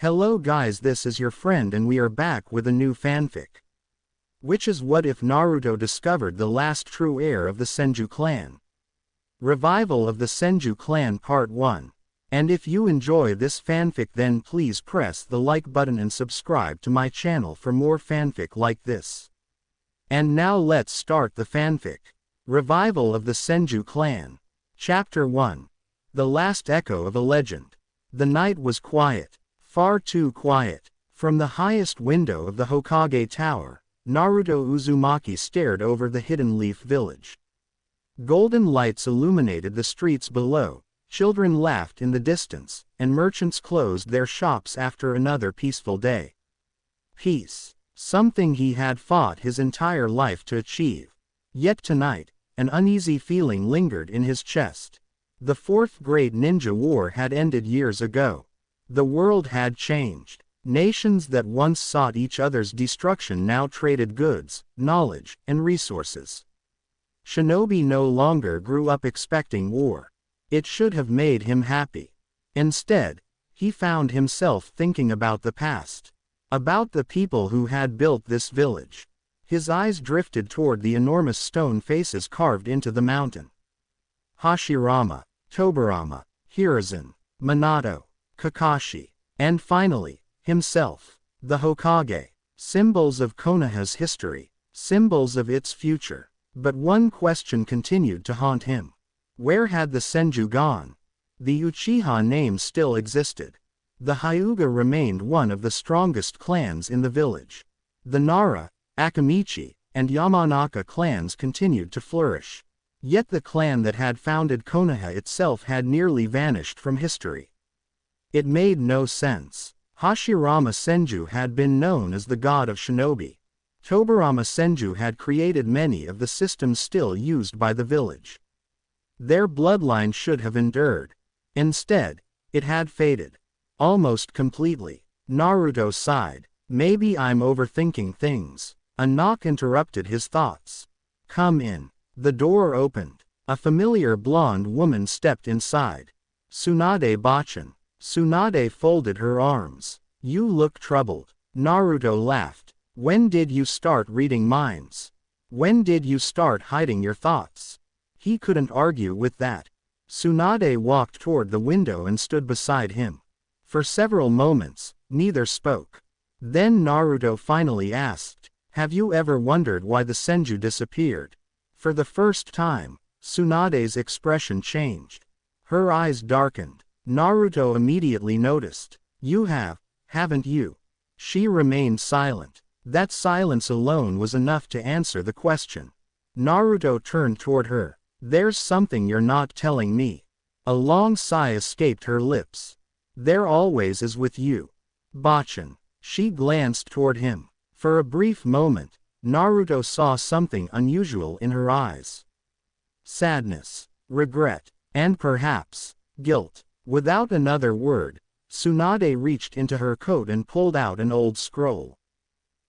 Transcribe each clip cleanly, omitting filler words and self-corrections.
Hello guys, this is your friend and we are back with a new fanfic. Which is what if Naruto discovered the last true heir of the Senju clan? Revival of the Senju clan part 1. And if you enjoy this fanfic then please press the like button and subscribe to my channel for more fanfic like this. And now let's start the fanfic. Revival of the Senju clan. Chapter 1. The last echo of a legend. The night was quiet. Far too quiet. From the highest window of the Hokage Tower, Naruto Uzumaki stared over the Hidden Leaf Village. Golden lights illuminated the streets below, children laughed in the distance, and merchants closed their shops after another peaceful day. Peace. Something he had fought his entire life to achieve. Yet tonight, an uneasy feeling lingered in his chest. The Fourth Great Ninja War had ended years ago. The world had changed. Nations that once sought each other's destruction now traded goods, knowledge, and resources. Shinobi no longer grew up expecting war. It should have made him happy. Instead, he found himself thinking about the past. About the people who had built this village. His eyes drifted toward the enormous stone faces carved into the mountain. Hashirama, Tobirama, Hiruzen, Minato, Kakashi, and finally, himself, the Hokage, symbols of Konoha's history, symbols of its future. But one question continued to haunt him. Where had the Senju gone? The Uchiha name still existed. The Hyuga remained one of the strongest clans in the village. The Nara, Akamichi, and Yamanaka clans continued to flourish. Yet the clan that had founded Konoha itself had nearly vanished from history. It made no sense. Hashirama Senju had been known as the god of shinobi. Tobirama Senju had created many of the systems still used by the village. Their bloodline should have endured. Instead, it had faded. Almost completely. Naruto sighed. Maybe I'm overthinking things. A knock interrupted his thoughts. Come in. The door opened. A familiar blonde woman stepped inside. Tsunade Bachan. Tsunade folded her arms. You look troubled. Naruto laughed. When did you start reading minds? When did you start hiding your thoughts? He couldn't argue with that. Tsunade walked toward the window and stood beside him. For several moments, neither spoke. Then Naruto finally asked, have you ever wondered why the Senju disappeared? For the first time, Tsunade's expression changed. Her eyes darkened. Naruto immediately noticed. You have, haven't you? She remained silent. That silence alone was enough to answer the question. Naruto turned toward her. There's something you're not telling me. A long sigh escaped her lips. There always is with you. Bachan. She glanced toward him. For a brief moment, Naruto saw something unusual in her eyes. Sadness, regret, and perhaps, guilt. Without another word, Tsunade reached into her coat and pulled out an old scroll.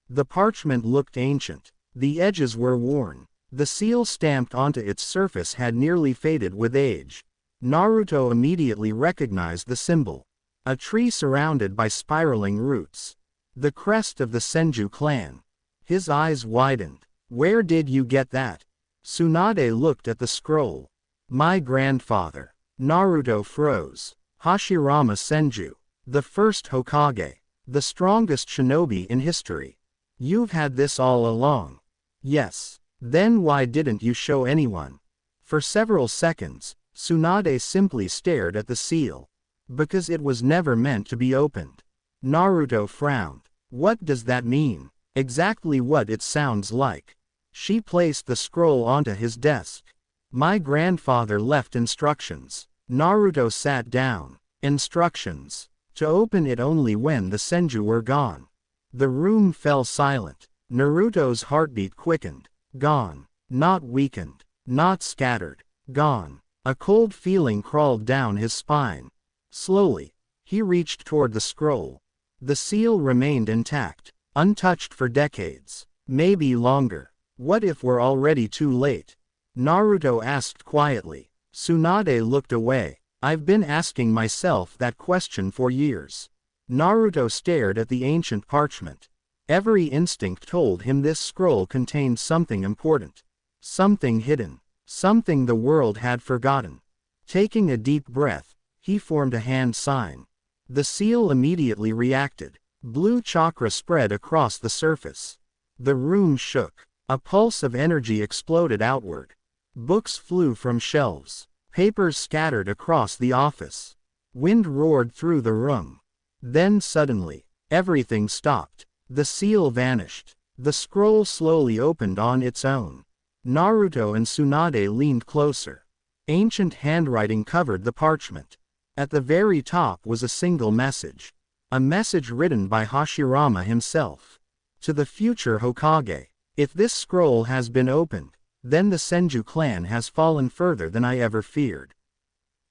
The parchment looked ancient. The edges were worn. The seal stamped onto its surface had nearly faded with age. Naruto immediately recognized the symbol. A tree surrounded by spiraling roots. The crest of the Senju clan. His eyes widened. Where did you get that? Tsunade looked at the scroll. My grandfather. Naruto froze. Hashirama Senju. The first Hokage. The strongest shinobi in history. You've had this all along. Yes. Then why didn't you show anyone? For several seconds, Tsunade simply stared at the seal. Because it was never meant to be opened. Naruto frowned. What does that mean? Exactly what it sounds like. She placed the scroll onto his desk. My grandfather left instructions. Naruto sat down. Instructions. To open it only when the Senju were gone. The room fell silent. Naruto's heartbeat quickened. Gone. Not weakened. Not scattered. Gone. A cold feeling crawled down his spine. Slowly, he reached toward the scroll. The seal remained intact. Untouched for decades. Maybe longer. What if we're already too late? Naruto asked quietly. Tsunade looked away. I've been asking myself that question for years. Naruto stared at the ancient parchment. Every instinct told him this scroll contained something important. Something hidden. Something the world had forgotten. Taking a deep breath, he formed a hand sign. The seal immediately reacted. Blue chakra spread across the surface. The room shook. A pulse of energy exploded outward. Books flew from shelves. Papers scattered across the office. Wind roared through the room. Then suddenly, everything stopped. The seal vanished. The scroll slowly opened on its own. Naruto and Tsunade leaned closer. Ancient handwriting covered the parchment. At the very top was a single message. A message written by Hashirama himself. To the future Hokage. If this scroll has been opened, then the Senju clan has fallen further than I ever feared.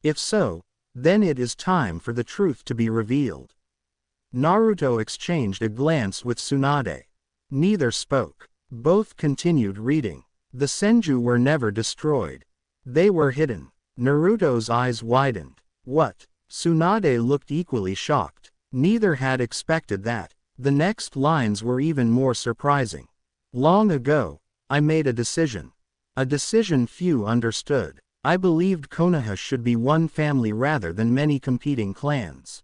If so, then it is time for the truth to be revealed. Naruto exchanged a glance with Tsunade. Neither spoke. Both continued reading. The Senju were never destroyed. They were hidden. Naruto's eyes widened. What? Tsunade looked equally shocked. Neither had expected that. The next lines were even more surprising. Long ago, I made a decision. A decision few understood. I believed Konoha should be one family rather than many competing clans.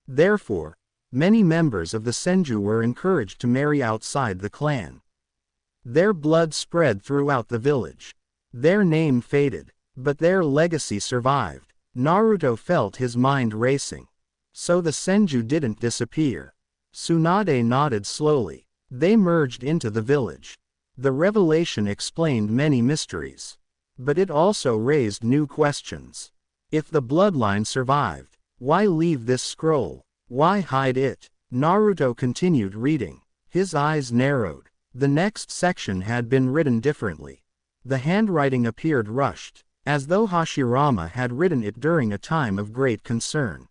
Therefore, many members of the Senju were encouraged to marry outside the clan. Their blood spread throughout the village. Their name faded, but their legacy survived. Naruto felt his mind racing. So the Senju didn't disappear. Tsunade nodded slowly. They merged into the village. The revelation explained many mysteries. But it also raised new questions. If the bloodline survived, why leave this scroll? Why hide it? Naruto continued reading. His eyes narrowed. The next section had been written differently. The handwriting appeared rushed, as though Hashirama had written it during a time of great concern.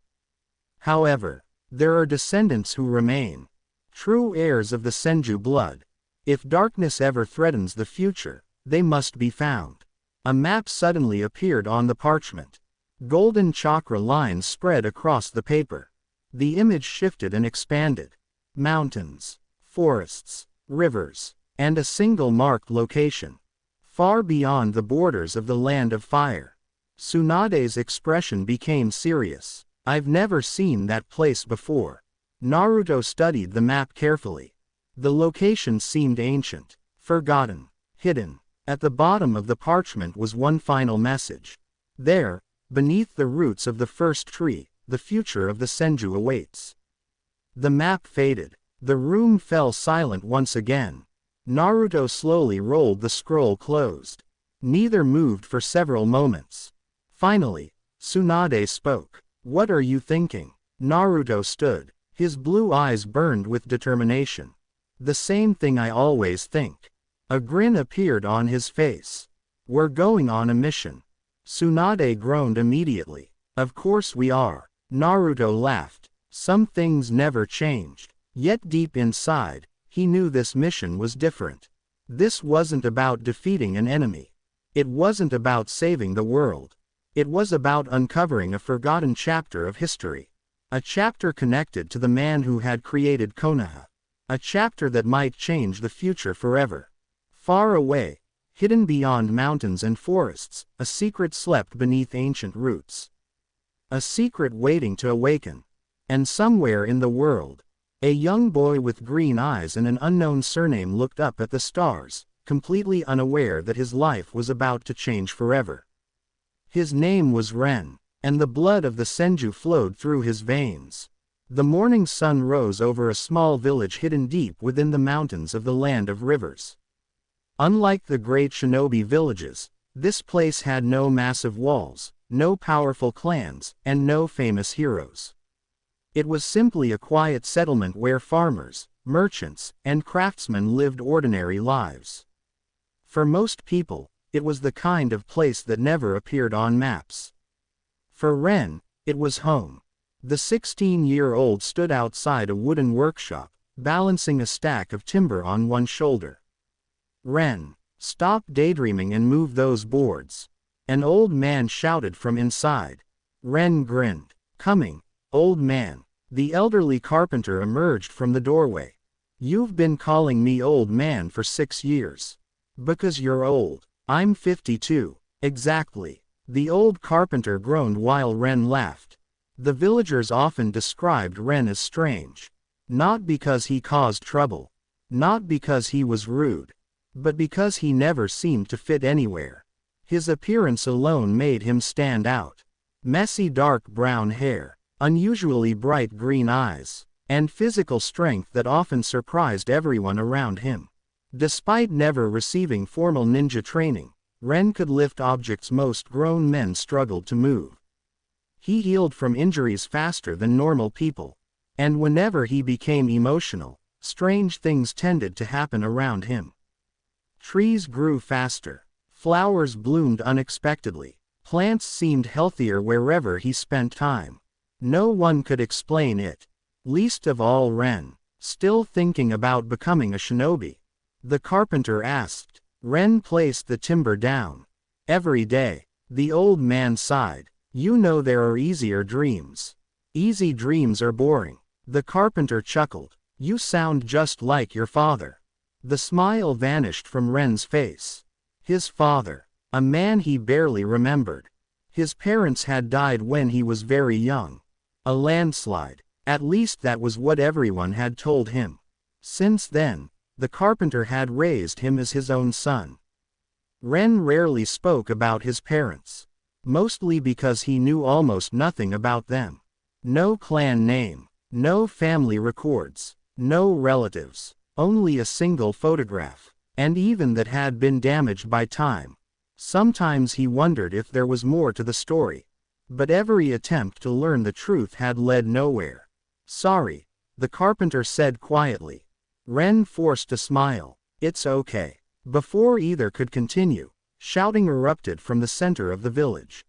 However, there are descendants who remain. True heirs of the Senju blood. If darkness ever threatens the future, they must be found. A map suddenly appeared on the parchment. Golden chakra lines spread across the paper. The image shifted and expanded. Mountains, forests, rivers, and a single marked location. Far beyond the borders of the land of fire. Tsunade's expression became serious. I've never seen that place before. Naruto studied the map carefully. The location seemed ancient, forgotten, hidden. At the bottom of the parchment was one final message. There, beneath the roots of the first tree, the future of the Senju awaits. The map faded. The room fell silent once again. Naruto slowly rolled the scroll closed. Neither moved for several moments. Finally, Tsunade spoke. What are you thinking? Naruto stood. His blue eyes burned with determination. The same thing I always think. A grin appeared on his face. We're going on a mission. Tsunade groaned immediately. Of course we are. Naruto laughed. Some things never changed. Yet deep inside, he knew this mission was different. This wasn't about defeating an enemy. It wasn't about saving the world. It was about uncovering a forgotten chapter of history. A chapter connected to the man who had created Konoha. A chapter that might change the future forever. Far away, hidden beyond mountains and forests, a secret slept beneath ancient roots. A secret waiting to awaken. And somewhere in the world, a young boy with green eyes and an unknown surname looked up at the stars, completely unaware that his life was about to change forever. His name was Ren, and the blood of the Senju flowed through his veins. The morning sun rose over a small village hidden deep within the mountains of the land of rivers. Unlike the great shinobi villages, this place had no massive walls, no powerful clans, and no famous heroes. It was simply a quiet settlement where farmers, merchants, and craftsmen lived ordinary lives. For most people, it was the kind of place that never appeared on maps. For Ren, it was home. The 16-year-old stood outside a wooden workshop, balancing a stack of timber on one shoulder. Ren, stop daydreaming and move those boards. An old man shouted from inside. Ren grinned. Coming, old man. The elderly carpenter emerged from the doorway. You've been calling me old man for 6 years. Because you're old. I'm 52. Exactly. The old carpenter groaned while Ren laughed. The villagers often described Ren as strange. Not because he caused trouble. Not because he was rude. But because he never seemed to fit anywhere. His appearance alone made him stand out. Messy dark brown hair, unusually bright green eyes, and physical strength that often surprised everyone around him. Despite never receiving formal ninja training, Ren could lift objects most grown men struggled to move. He healed from injuries faster than normal people. And whenever he became emotional, strange things tended to happen around him. Trees grew faster. Flowers bloomed unexpectedly. Plants seemed healthier wherever he spent time. No one could explain it. Least of all Ren, still thinking about becoming a shinobi. The carpenter asked. Ren placed the timber down. Every day, the old man sighed. You know there are easier dreams. Easy dreams are boring. The carpenter chuckled. You sound just like your father. The smile vanished from Ren's face. His father, a man he barely remembered. His parents had died when he was very young. A landslide. At least that was what everyone had told him. Since then, the carpenter had raised him as his own son. Ren rarely spoke about his parents. Mostly because he knew almost nothing about them. No clan name. No family records. No relatives. Only a single photograph. And even that had been damaged by time. Sometimes he wondered if there was more to the story. But every attempt to learn the truth had led nowhere. Sorry, the carpenter said quietly. Ren forced a smile. It's okay. Before either could continue, shouting erupted from the center of the village.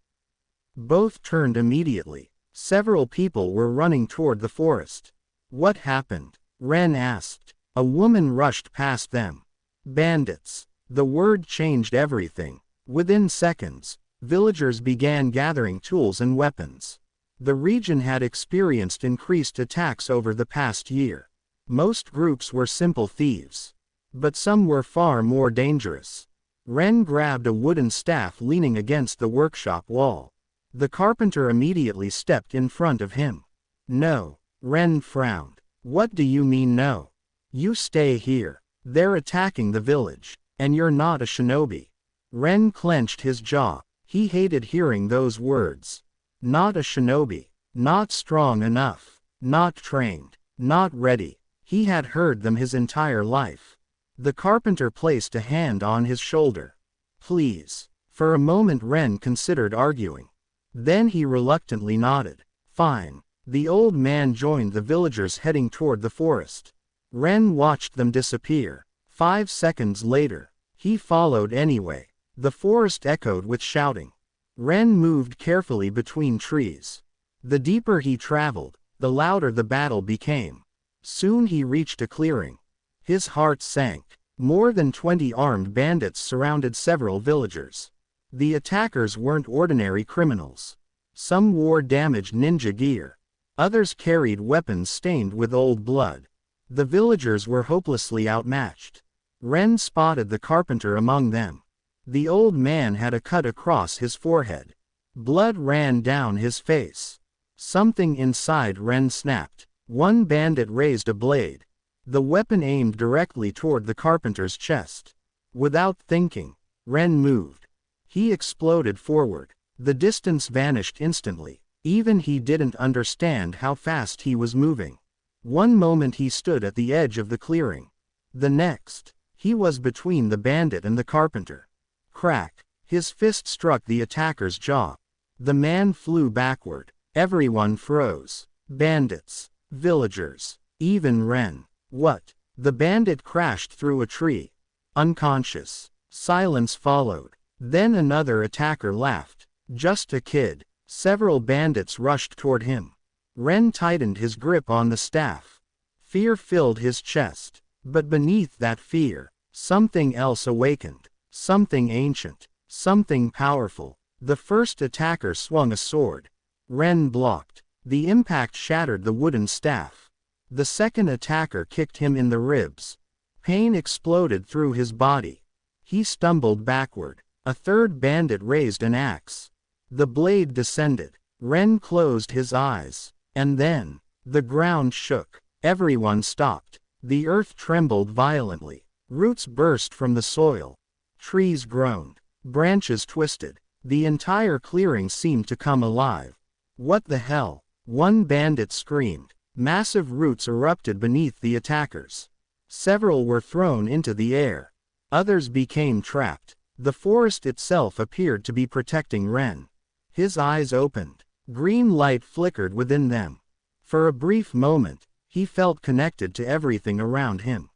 Both turned immediately. Several people were running toward the forest. What happened? Ren asked. A woman rushed past them. Bandits. The word changed everything. Within seconds, villagers began gathering tools and weapons. The region had experienced increased attacks over the past year. Most groups were simple thieves. But some were far more dangerous. Ren grabbed a wooden staff leaning against the workshop wall. The carpenter immediately stepped in front of him. No. Ren frowned. What do you mean no? You stay here. They're attacking the village. And you're not a shinobi. Ren clenched his jaw. He hated hearing those words. Not a shinobi. Not strong enough. Not trained. Not ready. He had heard them his entire life. The carpenter placed a hand on his shoulder. Please. For a moment Ren considered arguing. Then he reluctantly nodded. Fine. The old man joined the villagers heading toward the forest. Ren watched them disappear. 5 seconds later, he followed anyway. The forest echoed with shouting. Ren moved carefully between trees. The deeper he traveled, the louder the battle became. Soon he reached a clearing. His heart sank. More than 20 armed bandits surrounded several villagers. The attackers weren't ordinary criminals. Some wore damaged ninja gear. Others carried weapons stained with old blood. The villagers were hopelessly outmatched. Ren spotted the carpenter among them. The old man had a cut across his forehead. Blood ran down his face. Something inside Ren snapped. One bandit raised a blade. The weapon aimed directly toward the carpenter's chest. Without thinking, Ren moved. He exploded forward. The distance vanished instantly. Even he didn't understand how fast he was moving. One moment he stood at the edge of the clearing. The next, he was between the bandit and the carpenter. Crack! His fist struck the attacker's jaw. The man flew backward. Everyone froze. Bandits. Villagers. Even Ren. What? The bandit crashed through a tree. Unconscious. Silence followed. Then another attacker laughed. Just a kid. Several bandits rushed toward him. Ren tightened his grip on the staff. Fear filled his chest. But beneath that fear, something else awakened. Something ancient. Something powerful. The first attacker swung a sword. Ren blocked. The impact shattered the wooden staff. The second attacker kicked him in the ribs. Pain exploded through his body. He stumbled backward. A third bandit raised an axe. The blade descended. Ren closed his eyes. And then, the ground shook. Everyone stopped. The earth trembled violently. Roots burst from the soil. Trees groaned. Branches twisted. The entire clearing seemed to come alive. What the hell? One bandit screamed. Massive roots erupted beneath the attackers. Several were thrown into the air. Others became trapped. The forest itself appeared to be protecting Ren. His eyes opened. Green light flickered within them. For a brief moment, he felt connected to everything around him.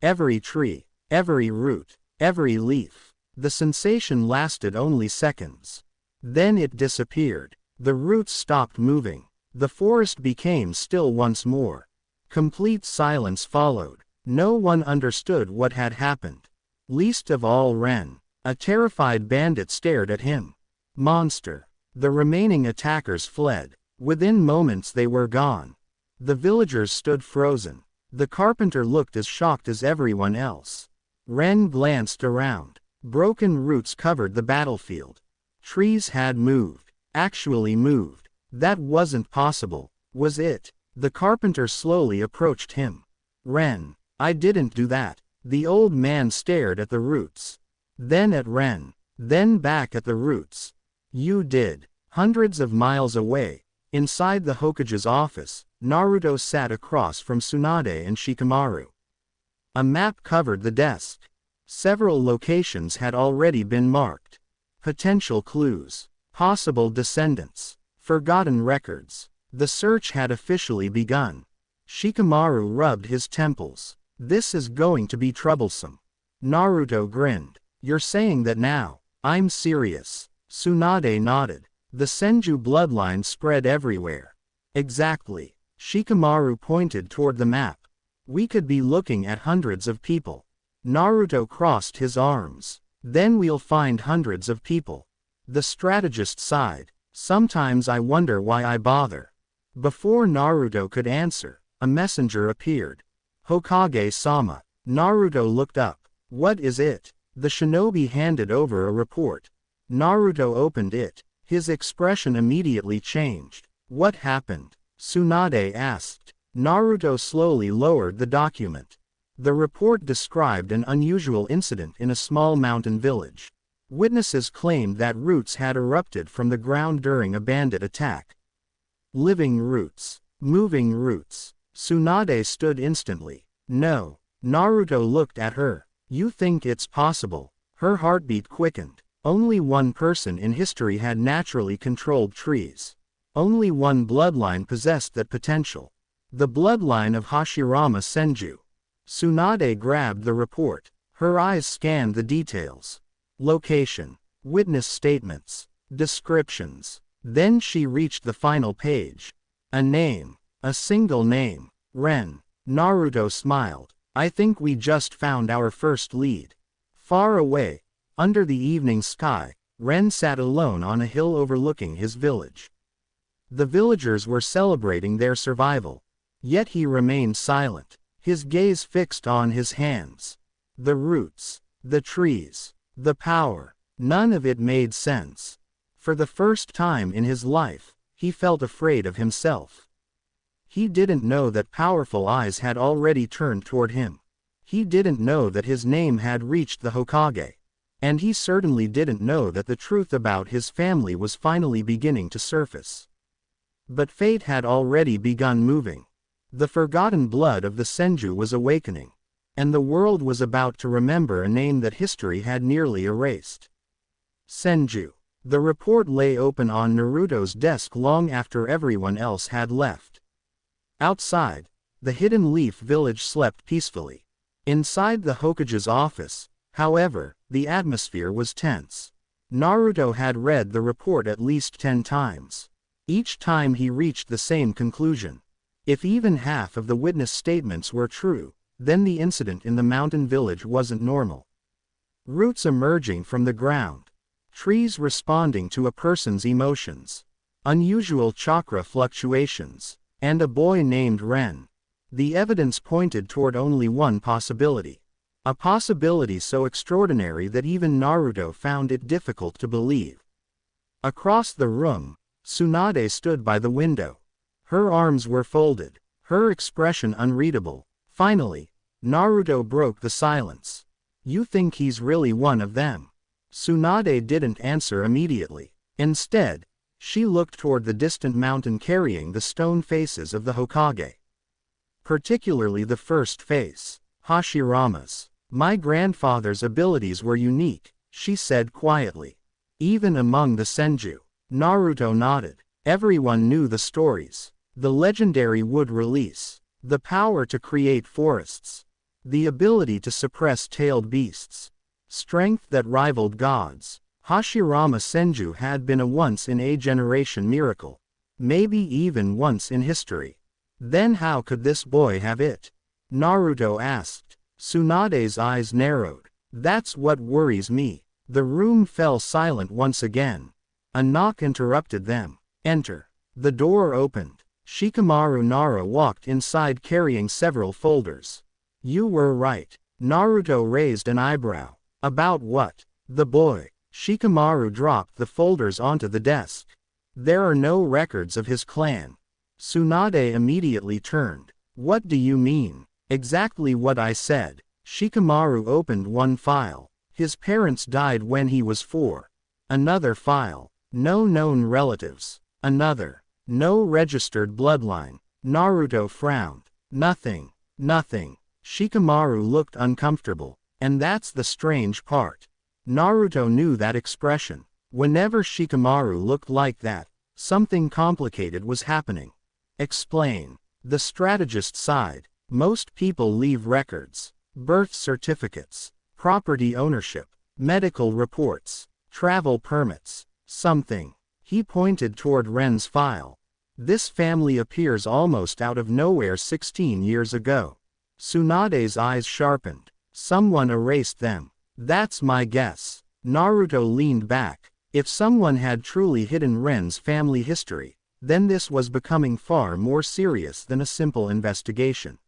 Every tree, every root, every leaf. The sensation lasted only seconds. Then it disappeared. The roots stopped moving. The forest became still once more. Complete silence followed. No one understood what had happened. Least of all Ren. A terrified bandit stared at him. Monster. The remaining attackers fled. Within moments they were gone. The villagers stood frozen. The carpenter looked as shocked as everyone else. Ren glanced around. Broken roots covered the battlefield. Trees had moved. Actually moved. That wasn't possible, was it? The carpenter slowly approached him. Ren, I didn't do that. The old man stared at the roots. Then at Ren. Then back at the roots. You did. Hundreds of miles away, inside the Hokage's office, Naruto sat across from Tsunade and Shikamaru. A map covered the desk. Several locations had already been marked. Potential clues. Possible descendants. Forgotten records. The search had officially begun. Shikamaru rubbed his temples. This is going to be troublesome. Naruto grinned. You're saying that now? I'm serious. Tsunade nodded. The Senju bloodline spread everywhere. Exactly. Shikamaru pointed toward the map. We could be looking at hundreds of people. Naruto crossed his arms. Then we'll find hundreds of people. The strategist sighed. Sometimes I wonder why I bother. Before Naruto could answer, a messenger appeared. Hokage-sama. Naruto looked up. What is it? The shinobi handed over a report. Naruto opened it. His expression immediately changed. What happened? Tsunade asked. Naruto slowly lowered the document. The report described an unusual incident in a small mountain village. Witnesses claimed that roots had erupted from the ground during a bandit attack. Living roots. Moving roots. Tsunade stood instantly. No. Naruto looked at her. You think it's possible? Her heartbeat quickened. Only one person in history had naturally controlled trees. Only one bloodline possessed that potential. The bloodline of Hashirama Senju. Tsunade grabbed the report. Her eyes scanned the details. Location. Witness statements. Descriptions. Then she reached the final page. A name. A single name. Ren. Naruto smiled. I think we just found our first lead. Far away, under the evening sky, Ren sat alone on a hill overlooking his village. The villagers were celebrating their survival. Yet he remained silent, his gaze fixed on his hands. The roots, the trees, the power, none of it made sense. For the first time in his life, he felt afraid of himself. He didn't know that powerful eyes had already turned toward him. He didn't know that his name had reached the Hokage. And he certainly didn't know that the truth about his family was finally beginning to surface. But fate had already begun moving. The forgotten blood of the Senju was awakening. And the world was about to remember a name that history had nearly erased. Senju. The report lay open on Naruto's desk long after everyone else had left. Outside, the Hidden Leaf village slept peacefully. Inside the Hokage's office, however, the atmosphere was tense. Naruto had read the report at least 10 times. Each time he reached the same conclusion. If even half of the witness statements were true, then the incident in the mountain village wasn't normal. Roots emerging from the ground. Trees responding to a person's emotions. unusual chakra fluctuations, and a boy named Ren. The evidence pointed toward only one possibility. A possibility so extraordinary that even Naruto found it difficult to believe. Across the room, Tsunade stood by the window. Her arms were folded, her expression unreadable. Finally, Naruto broke the silence. "You think he's really one of them?" Tsunade didn't answer immediately. Instead, she looked toward the distant mountain carrying the stone faces of the Hokage. Particularly the first face, Hashirama's. "My grandfather's abilities were unique," she said quietly. "Even among the Senju." Naruto nodded. Everyone knew the stories. The legendary wood release, the power to create forests, the ability to suppress tailed beasts, strength that rivaled gods. Hashirama Senju had been a once-in-a-generation miracle, maybe even once in history. Then how could this boy have it? Naruto asked. Tsunade's eyes narrowed. "That's what worries me." The room fell silent once again. A knock interrupted them. "Enter." The door opened. Shikamaru Nara walked inside carrying several folders. "You were right." Naruto raised an eyebrow. "About what?" "The boy." Shikamaru dropped the folders onto the desk. "There are no records of his clan." Tsunade immediately turned. "What do you mean?" "Exactly what I said." Shikamaru opened one file. "His parents died when he was 4. Another file. "No known relatives." Another. "No registered bloodline." Naruto frowned. "Nothing. Nothing." Shikamaru looked uncomfortable. And that's the strange part. Naruto knew that expression. Whenever Shikamaru looked like that, something complicated was happening. "Explain." The strategist sighed. "Most people leave records. Birth certificates, property ownership, medical reports, travel permits, something." He pointed toward Ren's file. "This family appears almost out of nowhere 16 years ago." Tsunade's eyes sharpened. "Someone erased them." "That's my guess." Naruto leaned back. If someone had truly hidden Ren's family history, then this was becoming far more serious than a simple investigation.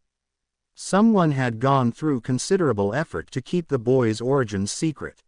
Someone had gone through considerable effort to keep the boy's origins secret.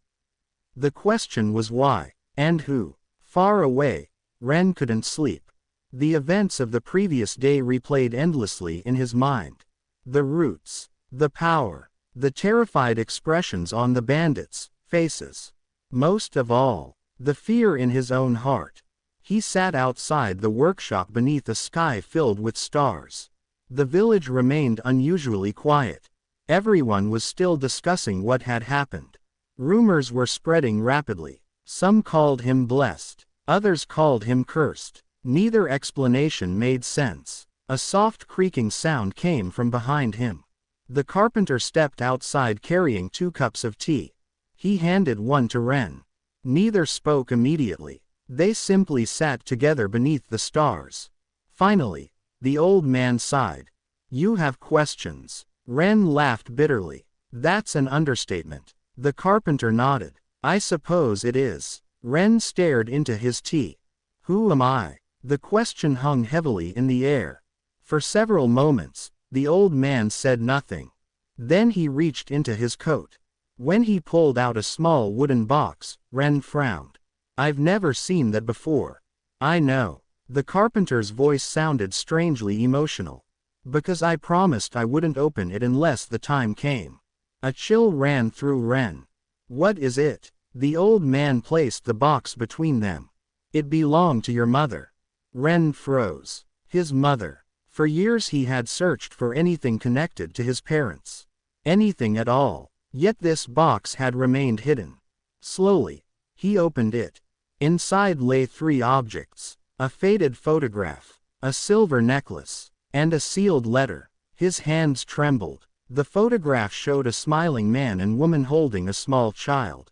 The question was why, and who? Far away, Ren couldn't sleep. The events of the previous day replayed endlessly in his mind. The roots, the power, the terrified expressions on the bandits' faces. Most of all, the fear in his own heart. He sat outside the workshop beneath a sky filled with stars. The village remained unusually quiet. Everyone was still discussing what had happened. Rumors were spreading rapidly. Some called him blessed. Others called him cursed. Neither explanation made sense. A soft creaking sound came from behind him. The carpenter stepped outside carrying 2 cups of tea. He handed one to Ren. Neither spoke immediately. They simply sat together beneath the stars. Finally, the old man sighed. "You have questions." Ren laughed bitterly. "That's an understatement." The carpenter nodded. "I suppose it is." Ren stared into his tea. "Who am I?" The question hung heavily in the air. For several moments, the old man said nothing. Then he reached into his coat. When he pulled out a small wooden box, Ren frowned. "I've never seen that before." "I know." The carpenter's voice sounded strangely emotional. "Because I promised I wouldn't open it unless the time came." A chill ran through Ren. "What is it?" The old man placed the box between them. "It belonged to your mother." Ren froze. His mother. For years he had searched for anything connected to his parents. Anything at all. Yet this box had remained hidden. Slowly, he opened it. Inside lay 3 objects. A faded photograph, a silver necklace, and a sealed letter. His hands trembled. The photograph showed a smiling man and woman holding a small child.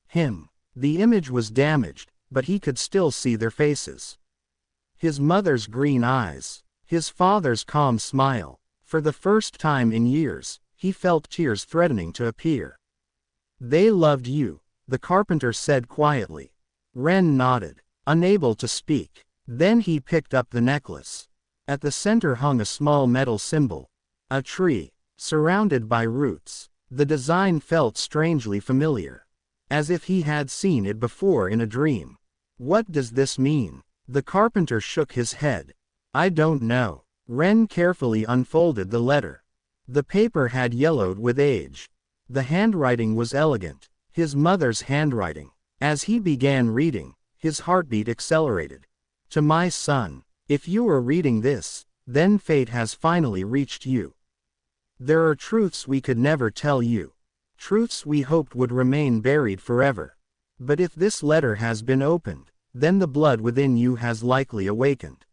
Him. The image was damaged, but he could still see their faces. His mother's green eyes. His father's calm smile. For the first time in years, he felt tears threatening to appear. "They loved you," the carpenter said quietly. Ren nodded, unable to speak. Then he picked up the necklace. At the center hung a small metal symbol. A tree, surrounded by roots. The design felt strangely familiar. As if he had seen it before in a dream. What does this mean? The carpenter shook his head. I don't know. Ren carefully unfolded the letter. The paper had yellowed with age. The handwriting was elegant, his mother's handwriting. As he began reading, his heartbeat accelerated. To my son, if you are reading this, then fate has finally reached you. There are truths we could never tell you. Truths we hoped would remain buried forever. But if this letter has been opened, then the blood within you has likely awakened.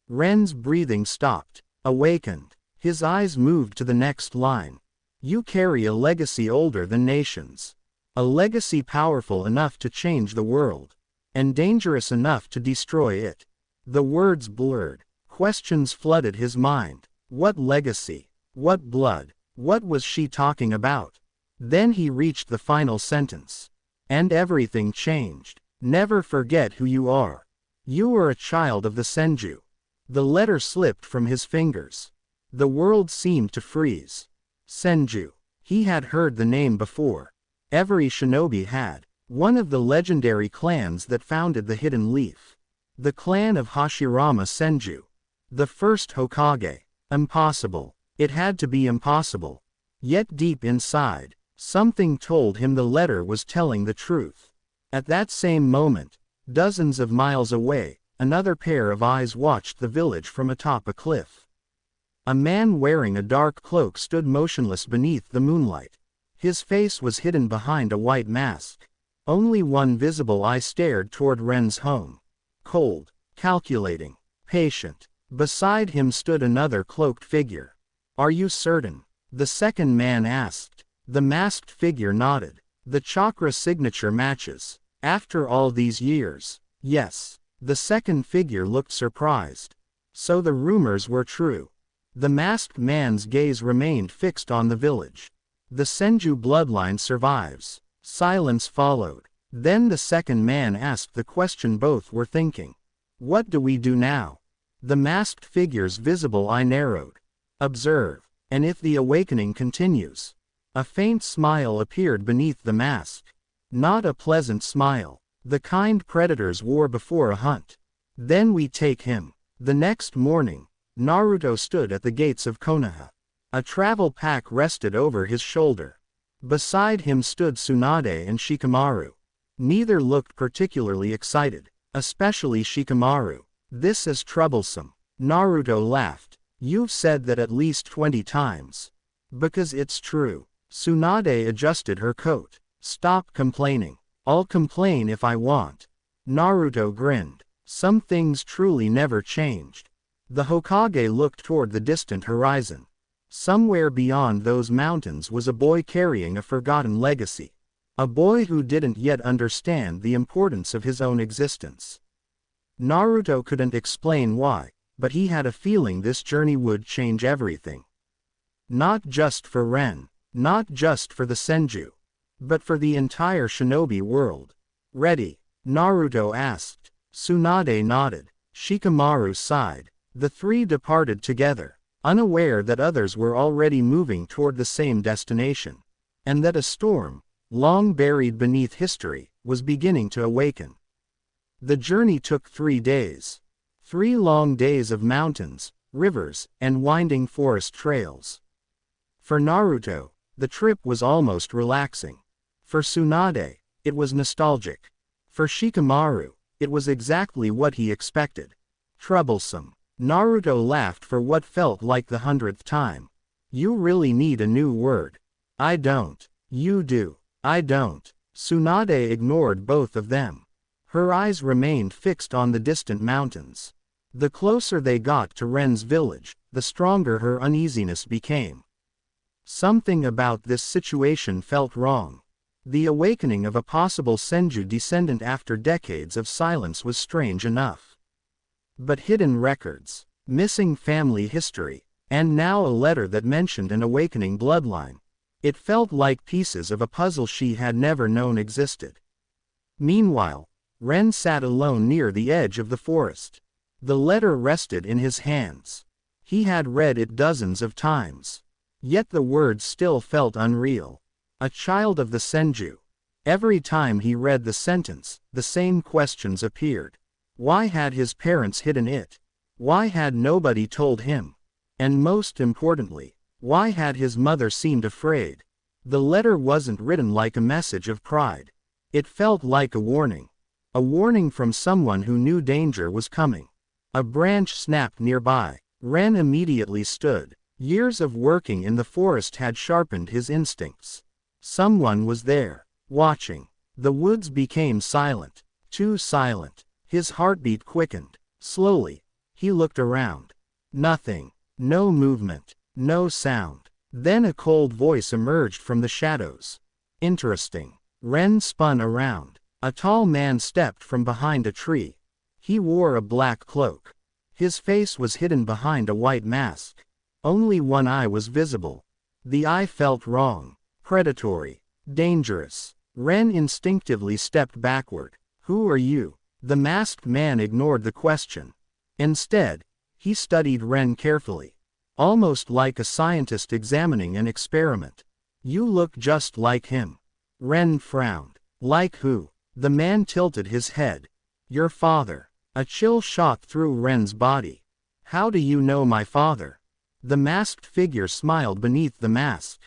Ren's breathing stopped. Awakened. His eyes moved to the next line. You carry a legacy older than nations. A legacy powerful enough to change the world. And dangerous enough to destroy it. The words blurred. Questions flooded his mind. What legacy? What blood? What was she talking about? Then he reached the final sentence. And everything changed. Never forget who you are. You are a child of the Senju. The letter slipped from his fingers. The world seemed to freeze. Senju. He had heard the name before. Every shinobi had. One of the legendary clans that founded the Hidden Leaf. The clan of Hashirama Senju. The first Hokage. Impossible. It had to be impossible. Yet deep inside, something told him the letter was telling the truth. At that same moment, dozens of miles away, another pair of eyes watched the village from atop a cliff. A man wearing a dark cloak stood motionless beneath the moonlight. His face was hidden behind a white mask. Only one visible eye stared toward Ren's home. Cold, calculating, patient. Beside him stood another cloaked figure. Are you certain? The second man asked. The masked figure nodded. The chakra signature matches. After all these years. Yes. The second figure looked surprised. So the rumors were true. The masked man's gaze remained fixed on the village. The Senju bloodline survives. Silence followed. Then the second man asked the question both were thinking. What do we do now? The masked figure's visible eye narrowed. Observe. And if the awakening continues? A faint smile appeared beneath the mask. Not a pleasant smile. The kind predators wore before a hunt. Then we take him. The next morning, Naruto stood at the gates of Konoha. A travel pack rested over his shoulder. Beside him stood Tsunade and Shikamaru. Neither looked particularly excited, especially Shikamaru. This is troublesome. Naruto laughed. You've said that at least 20 times. Because it's true. Tsunade adjusted her coat. Stop complaining. I'll complain if I want. Naruto grinned. Some things truly never changed. The Hokage looked toward the distant horizon. Somewhere beyond those mountains was a boy carrying a forgotten legacy. A boy who didn't yet understand the importance of his own existence. Naruto couldn't explain why, but he had a feeling this journey would change everything. Not just for Ren, not just for the Senju, but for the entire shinobi world. Ready? Naruto asked. Tsunade nodded. Shikamaru sighed. The three departed together, unaware that others were already moving toward the same destination, and that a storm, long buried beneath history, was beginning to awaken. The journey took 3 days. 3 long days of mountains, rivers, and winding forest trails. For Naruto, the trip was almost relaxing. For Tsunade, it was nostalgic. For Shikamaru, it was exactly what he expected. Troublesome. Naruto laughed for what felt like the 100th time. You really need a new word. I don't. You do. I don't. Tsunade ignored both of them. Her eyes remained fixed on the distant mountains. The closer they got to Ren's village, the stronger her uneasiness became. Something about this situation felt wrong. The awakening of a possible Senju descendant after decades of silence was strange enough. But hidden records, missing family history, and now a letter that mentioned an awakening bloodline. It felt like pieces of a puzzle she had never known existed. Meanwhile, Ren sat alone near the edge of the forest. The letter rested in his hands. He had read it dozens of times. Yet the words still felt unreal. A child of the Senju. Every time he read the sentence, the same questions appeared. Why had his parents hidden it? Why had nobody told him? And most importantly, why had his mother seemed afraid? The letter wasn't written like a message of pride. It felt like a warning. A warning from someone who knew danger was coming. A branch snapped nearby. Ren immediately stood. Years of working in the forest had sharpened his instincts. Someone was there, watching. The woods became silent. Too silent. His heartbeat quickened. Slowly, he looked around. Nothing. No movement. No sound. Then a cold voice emerged from the shadows. Interesting. Ren spun around. A tall man stepped from behind a tree. He wore a black cloak. His face was hidden behind a white mask. Only one eye was visible. The eye felt wrong. Predatory. Dangerous. Ren instinctively stepped backward. Who are you? The masked man ignored the question. Instead, he studied Ren carefully. Almost like a scientist examining an experiment. You look just like him. Ren frowned. Like who? The man tilted his head. Your father. A chill shot through Ren's body. How do you know my father? The masked figure smiled beneath the mask.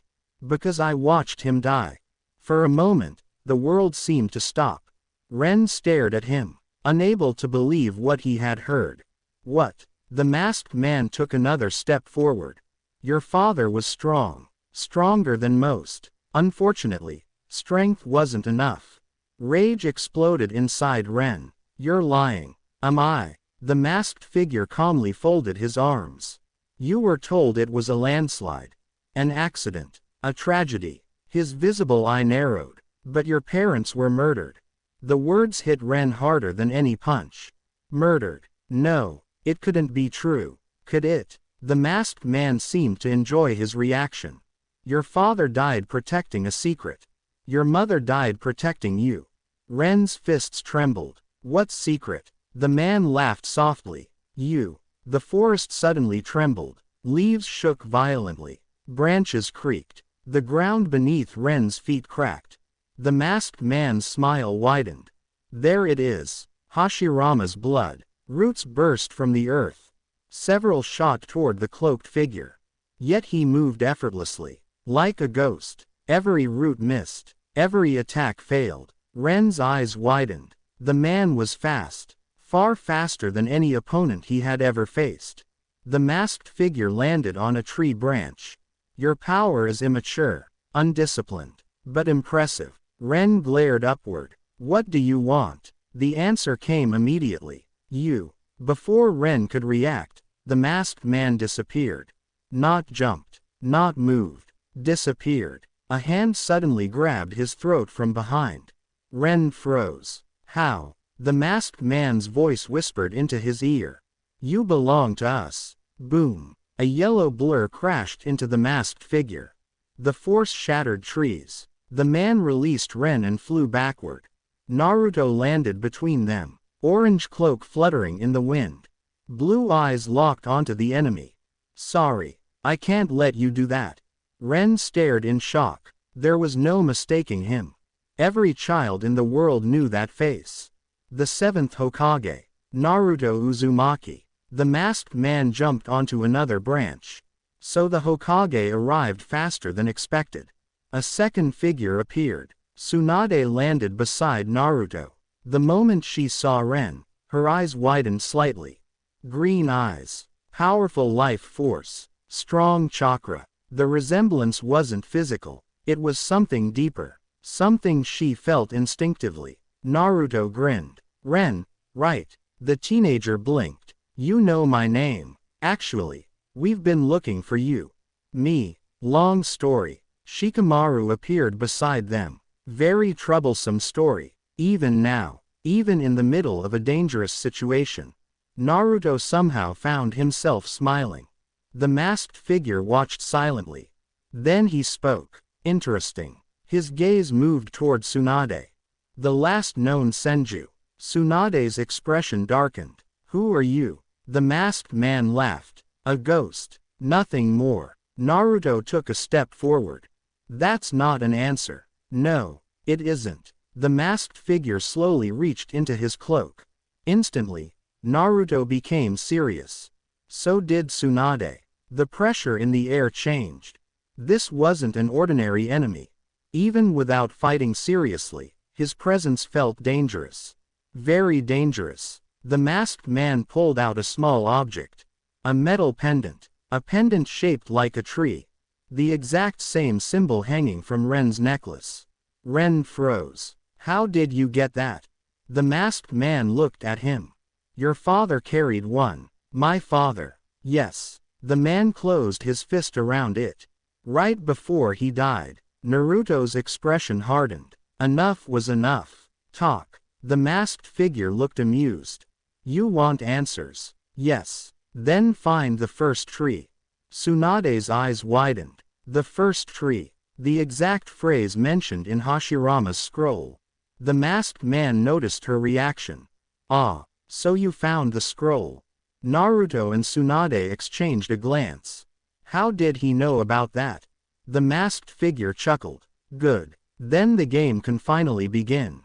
Because I watched him die. For a moment, the world seemed to stop. Ren stared at him, unable to believe what he had heard. What? The masked man took another step forward. Your father was strong. Stronger than most. Unfortunately, strength wasn't enough. Rage exploded inside Ren. You're lying. Am I? The masked figure calmly folded his arms. You were told it was a landslide. An accident. A tragedy. His visible eye narrowed. But your parents were murdered. The words hit Ren harder than any punch. Murdered. No, it couldn't be true. Could it? The masked man seemed to enjoy his reaction. Your father died protecting a secret. Your mother died protecting you. Ren's fists trembled. What secret? The man laughed softly. You. The forest suddenly trembled. Leaves shook violently. Branches creaked. The ground beneath Ren's feet cracked. The masked man's smile widened. There it is. Hashirama's blood. Roots burst from the earth. Several shot toward the cloaked figure. Yet he moved effortlessly. Like a ghost. Every root missed. Every attack failed. Ren's eyes widened. The man was fast. Far faster than any opponent he had ever faced. The masked figure landed on a tree branch. Your power is immature, undisciplined, but impressive. Ren glared upward. What do you want? The answer came immediately. You. Before Ren could react, the masked man disappeared. Not jumped. Not moved. Disappeared. A hand suddenly grabbed his throat from behind. Ren froze. How? The masked man's voice whispered into his ear. You belong to us. Boom. A yellow blur crashed into the masked figure. The force shattered trees. The man released Ren and flew backward. Naruto landed between them. Orange cloak fluttering in the wind. Blue eyes locked onto the enemy. Sorry. I can't let you do that. Ren stared in shock. There was no mistaking him. Every child in the world knew that face. The seventh Hokage. Naruto Uzumaki. The masked man jumped onto another branch. So the Hokage arrived faster than expected. A second figure appeared. Tsunade landed beside Naruto. The moment she saw Ren, her eyes widened slightly. Green eyes. Powerful life force. Strong chakra. The resemblance wasn't physical. It was something deeper. Something she felt instinctively. Naruto grinned. Ren, right. The teenager blinked. You know my name. Actually, we've been looking for you. Me. Long story. Shikamaru appeared beside them. Very troublesome story. Even now. Even in the middle of a dangerous situation. Naruto somehow found himself smiling. The masked figure watched silently. Then he spoke. Interesting. His gaze moved toward Tsunade. The last known Senju. Tsunade's expression darkened. Who are you? The masked man laughed. A ghost. Nothing more. Naruto took a step forward. That's not an answer. No, it isn't. The masked figure slowly reached into his cloak. Instantly, Naruto became serious. So did Tsunade. The pressure in the air changed. This wasn't an ordinary enemy. Even without fighting seriously, his presence felt dangerous. Very dangerous. The masked man pulled out a small object. A metal pendant. A pendant shaped like a tree. The exact same symbol hanging from Ren's necklace. Ren froze. How did you get that? The masked man looked at him. Your father carried one. My father. Yes. The man closed his fist around it. Right before he died, Naruto's expression hardened. Enough was enough. Talk. The masked figure looked amused. You want answers? Yes. Then find the first tree. Tsunade's eyes widened. The first tree. The exact phrase mentioned in Hashirama's scroll. The masked man noticed her reaction. Ah, so you found the scroll. Naruto and Tsunade exchanged a glance. How did he know about that? The masked figure chuckled. Good. Then the game can finally begin.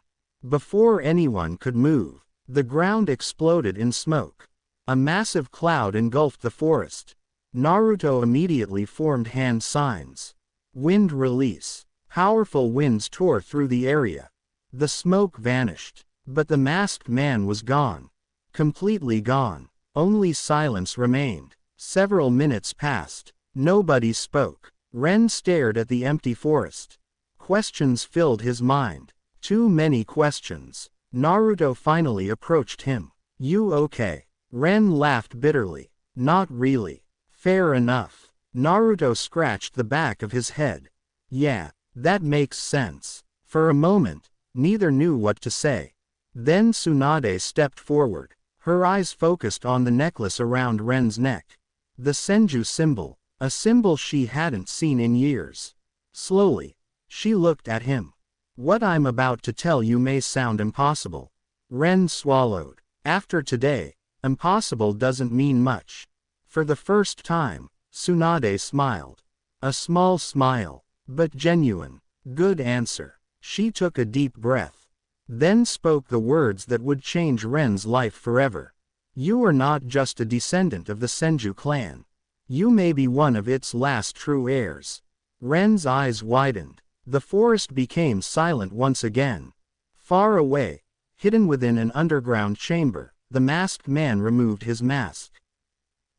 Before anyone could move, the ground exploded in smoke. A massive cloud engulfed the forest. Naruto immediately formed hand signs. Wind release. Powerful winds tore through the area. The smoke vanished. But the masked man was gone. Completely gone. Only silence remained. Several minutes passed. Nobody spoke. Ren stared at the empty forest. Questions filled his mind. Too many questions. Naruto finally approached him. You okay? Ren laughed bitterly. Not really. Fair enough. Naruto scratched the back of his head. Yeah, that makes sense. For a moment, neither knew what to say. Then Tsunade stepped forward. Her eyes focused on the necklace around Ren's neck. The Senju symbol, a symbol she hadn't seen in years. Slowly, she looked at him. What I'm about to tell you may sound impossible. Ren swallowed. After today, impossible doesn't mean much. For the first time, Tsunade smiled. A small smile, but genuine. Good answer. She took a deep breath. Then spoke the words that would change Ren's life forever. You are not just a descendant of the Senju clan. You may be one of its last true heirs. Ren's eyes widened. The forest became silent once again. Far away, hidden within an underground chamber, the masked man removed his mask.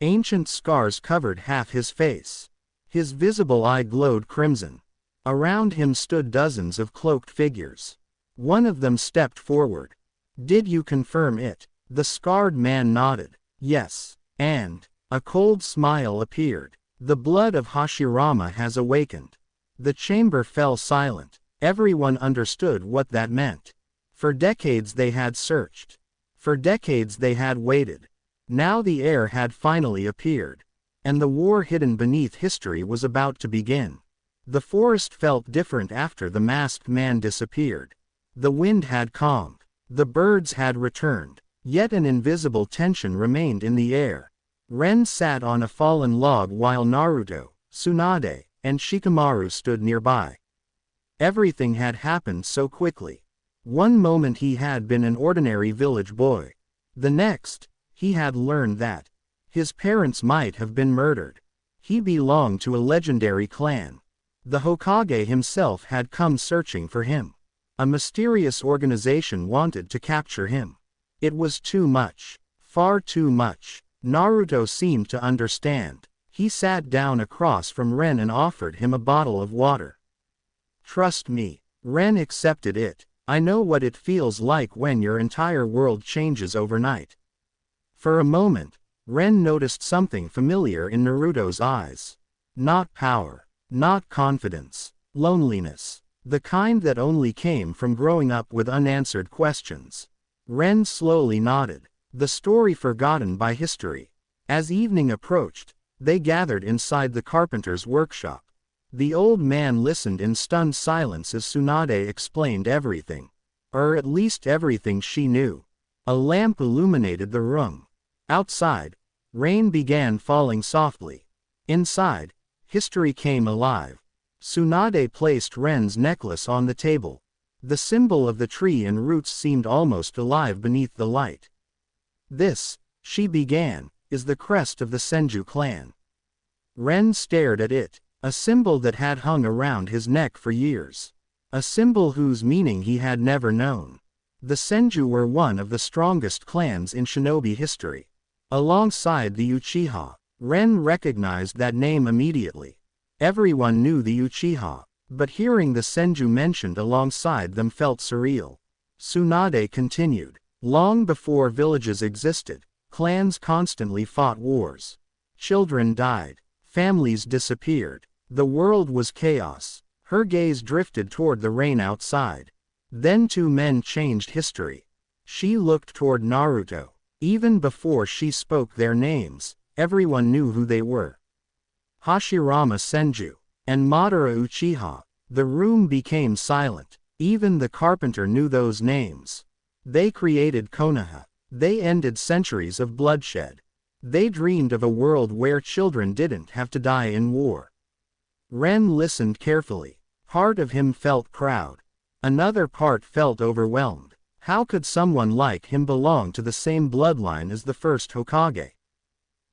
Ancient scars covered half his face. His visible eye glowed crimson. Around him stood dozens of cloaked figures. One of them stepped forward. Did you confirm it? The scarred man nodded. Yes. And a cold smile appeared. The blood of Hashirama has awakened. The chamber fell silent. Everyone understood what that meant. For decades they had searched. For decades they had waited. Now the heir had finally appeared. And the war hidden beneath history was about to begin. The forest felt different after the masked man disappeared. The wind had calmed. The birds had returned. Yet an invisible tension remained in the air. Ren sat on a fallen log while Naruto, Tsunade, and Shikamaru stood nearby. Everything had happened so quickly. One moment he had been an ordinary village boy. The next, he had learned that his parents might have been murdered. He belonged to a legendary clan. The Hokage himself had come searching for him. A mysterious organization wanted to capture him. It was too much. Far too much. Naruto seemed to understand. He sat down across from Ren and offered him a bottle of water. Trust me. Ren accepted it. I know what it feels like when your entire world changes overnight. For a moment, Ren noticed something familiar in Naruto's eyes. Not power. Not confidence. Loneliness. The kind that only came from growing up with unanswered questions. Ren slowly nodded. The story forgotten by history. As evening approached, they gathered inside the carpenter's workshop. The old man listened in stunned silence as Tsunade explained everything. Or at least everything she knew. A lamp illuminated the room. Outside, rain began falling softly. Inside, history came alive. Tsunade placed Ren's necklace on the table. The symbol of the tree and roots seemed almost alive beneath the light. This, she began, is the crest of the Senju clan. Ren stared at it, a symbol that had hung around his neck for years. A symbol whose meaning he had never known. The Senju were one of the strongest clans in shinobi history. Alongside the Uchiha, Ren recognized that name immediately. Everyone knew the Uchiha, but hearing the Senju mentioned alongside them felt surreal. Tsunade continued. Long before villages existed, clans constantly fought wars. Children died. Families disappeared. The world was chaos. Her gaze drifted toward the rain outside. Then two men changed history. She looked toward Naruto. Even before she spoke their names, everyone knew who they were. Hashirama Senju and Madara Uchiha. The room became silent. Even the carpenter knew those names. They created Konoha. They ended centuries of bloodshed. They dreamed of a world where children didn't have to die in war. Ren listened carefully. Part of him felt proud. Another part felt overwhelmed. How could someone like him belong to the same bloodline as the first Hokage?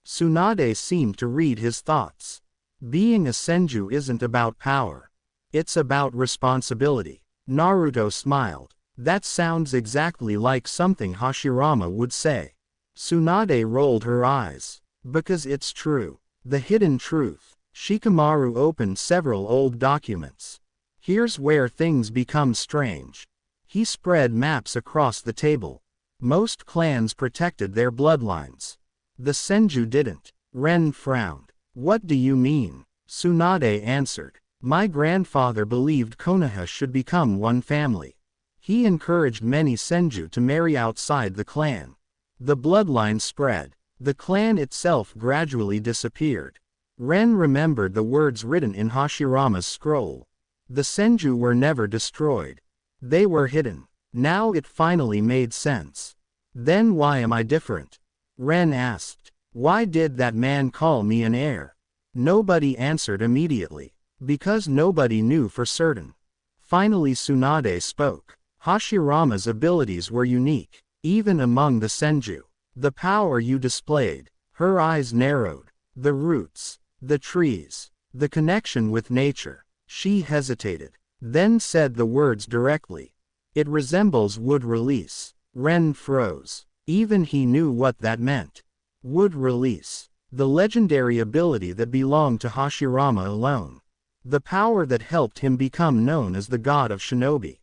Tsunade seemed to read his thoughts. Being a Senju isn't about power. It's about responsibility. Naruto smiled. That sounds exactly like something Hashirama would say. Tsunade rolled her eyes. Because it's true. The hidden truth. Shikamaru opened several old documents. Here's where things become strange. He spread maps across the table. Most clans protected their bloodlines. The Senju didn't. Ren frowned. What do you mean? Tsunade answered. My grandfather believed Konoha should become one family. He encouraged many Senju to marry outside the clan. The bloodline spread. The clan itself gradually disappeared. Ren remembered the words written in Hashirama's scroll. The Senju were never destroyed. They were hidden. Now it finally made sense. Then why am I different? Ren asked. Why did that man call me an heir? Nobody answered immediately. Because nobody knew for certain. Finally Tsunade spoke. Hashirama's abilities were unique, even among the Senju. The power you displayed. Her eyes narrowed. The roots. The trees. The connection with nature. She hesitated. Then said the words directly. It resembles wood release. Ren froze. Even he knew what that meant. Wood release. The legendary ability that belonged to Hashirama alone. The power that helped him become known as the god of shinobi.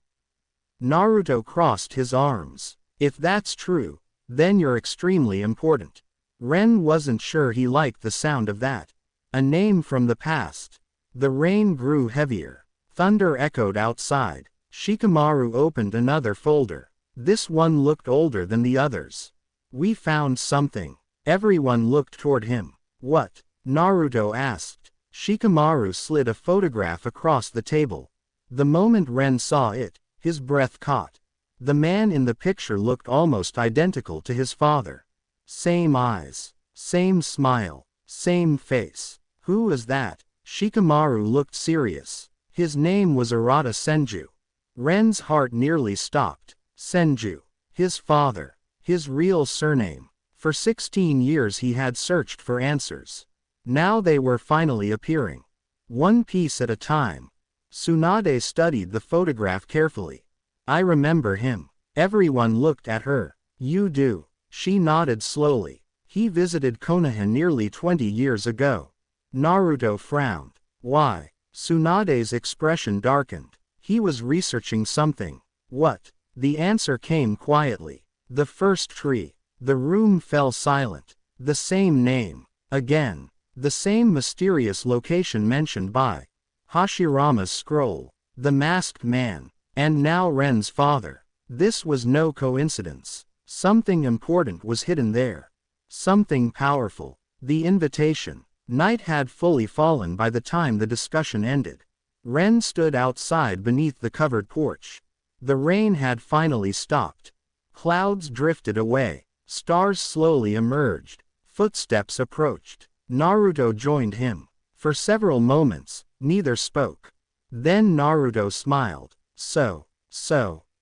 Naruto crossed his arms. If that's true, then you're extremely important. Ren wasn't sure he liked the sound of that. A name from the past. The rain grew heavier. Thunder echoed outside. Shikamaru opened another folder. This one looked older than the others. We found something. Everyone looked toward him. What? Naruto asked. Shikamaru slid a photograph across the table. The moment Ren saw it, his breath caught. The man in the picture looked almost identical to his father. Same eyes. Same smile. Same face. Who is that? Shikamaru looked serious. His name was Arata Senju. Ren's heart nearly stopped. Senju. His father. His real surname. For 16 years he had searched for answers. Now they were finally appearing. One piece at a time. Tsunade studied the photograph carefully. I remember him. Everyone looked at her. You do. She nodded slowly. He visited Konoha nearly 20 years ago. Naruto frowned. Why? Tsunade's expression darkened. He was researching something. What? The answer came quietly. The first tree. The room fell silent. The same name. Again. The same mysterious location mentioned by Hashirama's scroll. The masked man. And now Ren's father. This was no coincidence. Something important was hidden there. Something powerful. The invitation. Night had fully fallen by the time the discussion ended. Ren stood outside beneath the covered porch. The rain had finally stopped. Clouds drifted away. Stars slowly emerged. Footsteps approached. Naruto joined him. For several moments, neither spoke. Then Naruto smiled. So,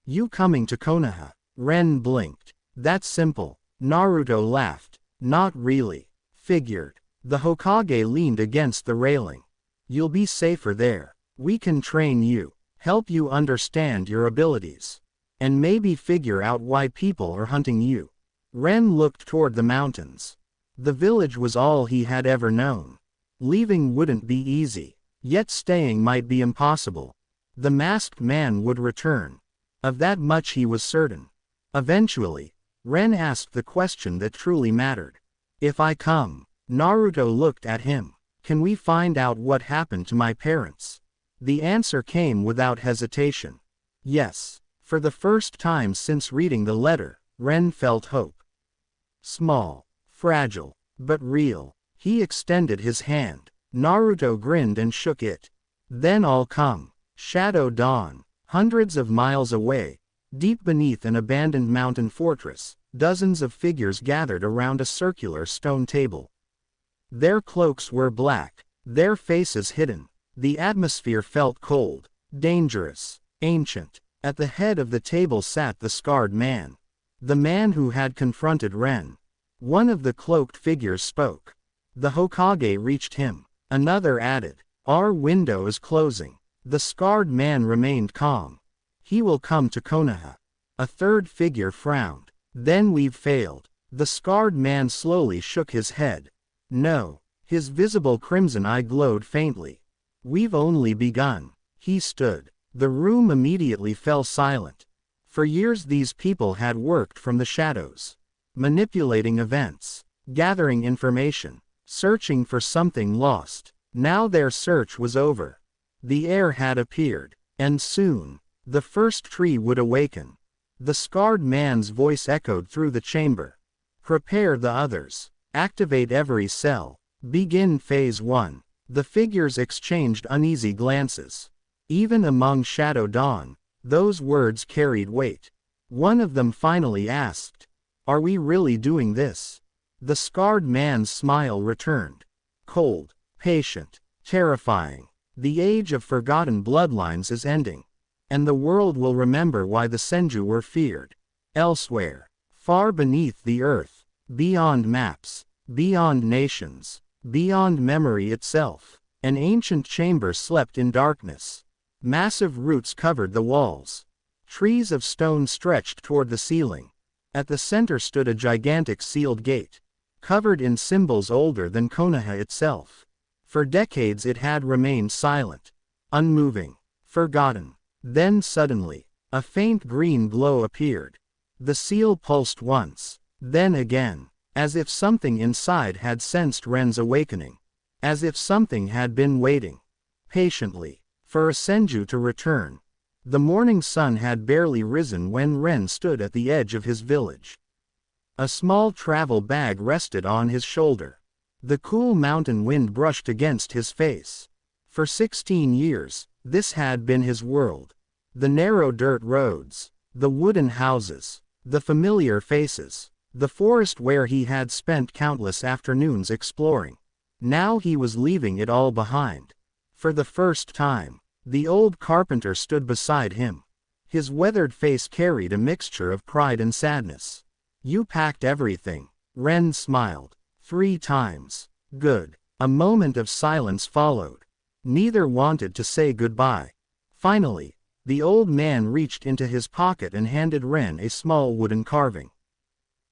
you coming to Konoha? Ren blinked. That's simple. Naruto laughed. Not really. Figured. The Hokage leaned against the railing. You'll be safer there. We can train you, help you understand your abilities, and maybe figure out why people are hunting you. Ren looked toward the mountains. The village was all he had ever known. Leaving wouldn't be easy, yet staying might be impossible. The masked man would return. Of that much he was certain. Eventually, Ren asked the question that truly mattered. If I come, Naruto looked at him. Can we find out what happened to my parents? The answer came without hesitation. Yes. For the first time since reading the letter, Ren felt hope. Small, fragile, but real. He extended his hand. Naruto grinned and shook it. Then I'll come. Shadow Dawn. Hundreds of miles away, deep beneath an abandoned mountain fortress, dozens of figures gathered around a circular stone table. Their cloaks were black, their faces hidden. The atmosphere felt cold, dangerous, ancient. At the head of the table sat the scarred man. The man who had confronted Ren. One of the cloaked figures spoke. The Hokage reached him. Another added, "Our window is closing." The scarred man remained calm. "He will come to Konoha." A third figure frowned. "Then we've failed." The scarred man slowly shook his head. "No." His visible crimson eye glowed faintly. "We've only begun." He stood. The room immediately fell silent. For years these people had worked from the shadows, manipulating events, gathering information, searching for something lost. Now their search was over. The heir had appeared, and soon, the first tree would awaken. The scarred man's voice echoed through the chamber. "Prepare the others. Activate every cell. Begin Phase 1. The figures exchanged uneasy glances. Even among Shadow Dawn, those words carried weight. One of them finally asked, "Are we really doing this?" The scarred man's smile returned. Cold, patient, terrifying. The age of forgotten bloodlines is ending. And the world will remember why the Senju were feared. Elsewhere, far beneath the earth, beyond maps, beyond nations, beyond memory itself, an ancient chamber slept in darkness. Massive roots covered the walls. Trees of stone stretched toward the ceiling. At the center stood a gigantic sealed gate, covered in symbols older than Konoha itself. For decades it had remained silent, unmoving, forgotten. Then suddenly, a faint green glow appeared. The seal pulsed once, then again, as if something inside had sensed Ren's awakening. As if something had been waiting, patiently, for a Senju to return. The morning sun had barely risen when Ren stood at the edge of his village. A small travel bag rested on his shoulder. The cool mountain wind brushed against his face. For 16 years, this had been his world. The narrow dirt roads, the wooden houses, the familiar faces, the forest where he had spent countless afternoons exploring. Now he was leaving it all behind. For the first time, the old carpenter stood beside him. His weathered face carried a mixture of pride and sadness. "You packed everything." Ren smiled. 3 times. "Good." A moment of silence followed. Neither wanted to say goodbye. Finally, the old man reached into his pocket and handed Ren a small wooden carving.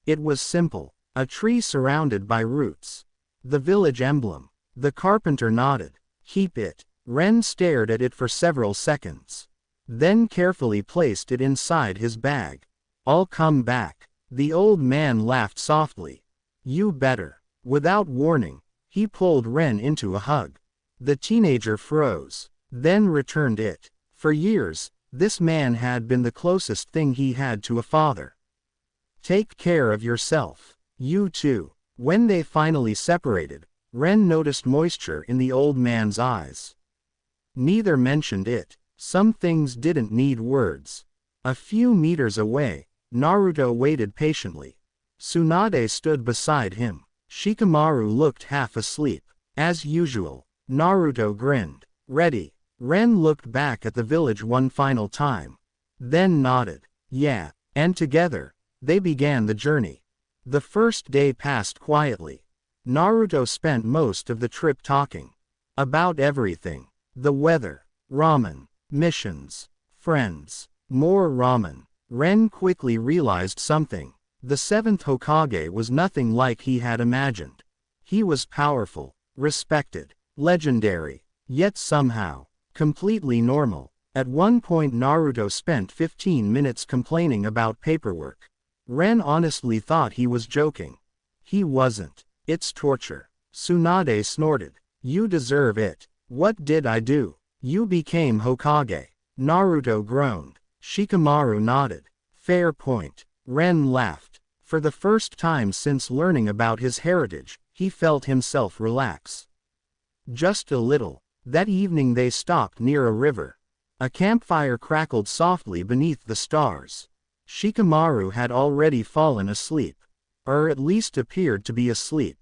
It was simple, a tree surrounded by roots. The village emblem. The carpenter nodded. "Keep it." Ren stared at it for several seconds, then carefully placed it inside his bag. "I'll come back." The old man laughed softly. "You better." Without warning, he pulled Ren into a hug. The teenager froze, then returned it. For years, this man had been the closest thing he had to a father. "Take care of yourself. You too." When they finally separated, Ren noticed moisture in the old man's eyes. Neither mentioned it. Some things didn't need words. A few meters away, Naruto waited patiently. Tsunade stood beside him. Shikamaru looked half asleep. As usual. Naruto grinned. Ready. Ren looked back at the village one final time. Then nodded. Yeah. And together, they began the journey. The first day passed quietly. Naruto spent most of the trip talking about everything. The weather, ramen, missions, friends, more ramen. Ren quickly realized something. The seventh Hokage was nothing like he had imagined. He was powerful, respected, legendary, yet somehow, completely normal. At one point Naruto spent 15 minutes complaining about paperwork. Ren honestly thought he was joking. He wasn't. It's torture. Tsunade snorted. You deserve it. What did I do? You became Hokage. Naruto groaned. Shikamaru nodded. Fair point. Ren laughed. For the first time since learning about his heritage, he felt himself relax. Just a little. That evening they stopped near a river. A campfire crackled softly beneath the stars. Shikamaru had already fallen asleep. Or at least appeared to be asleep.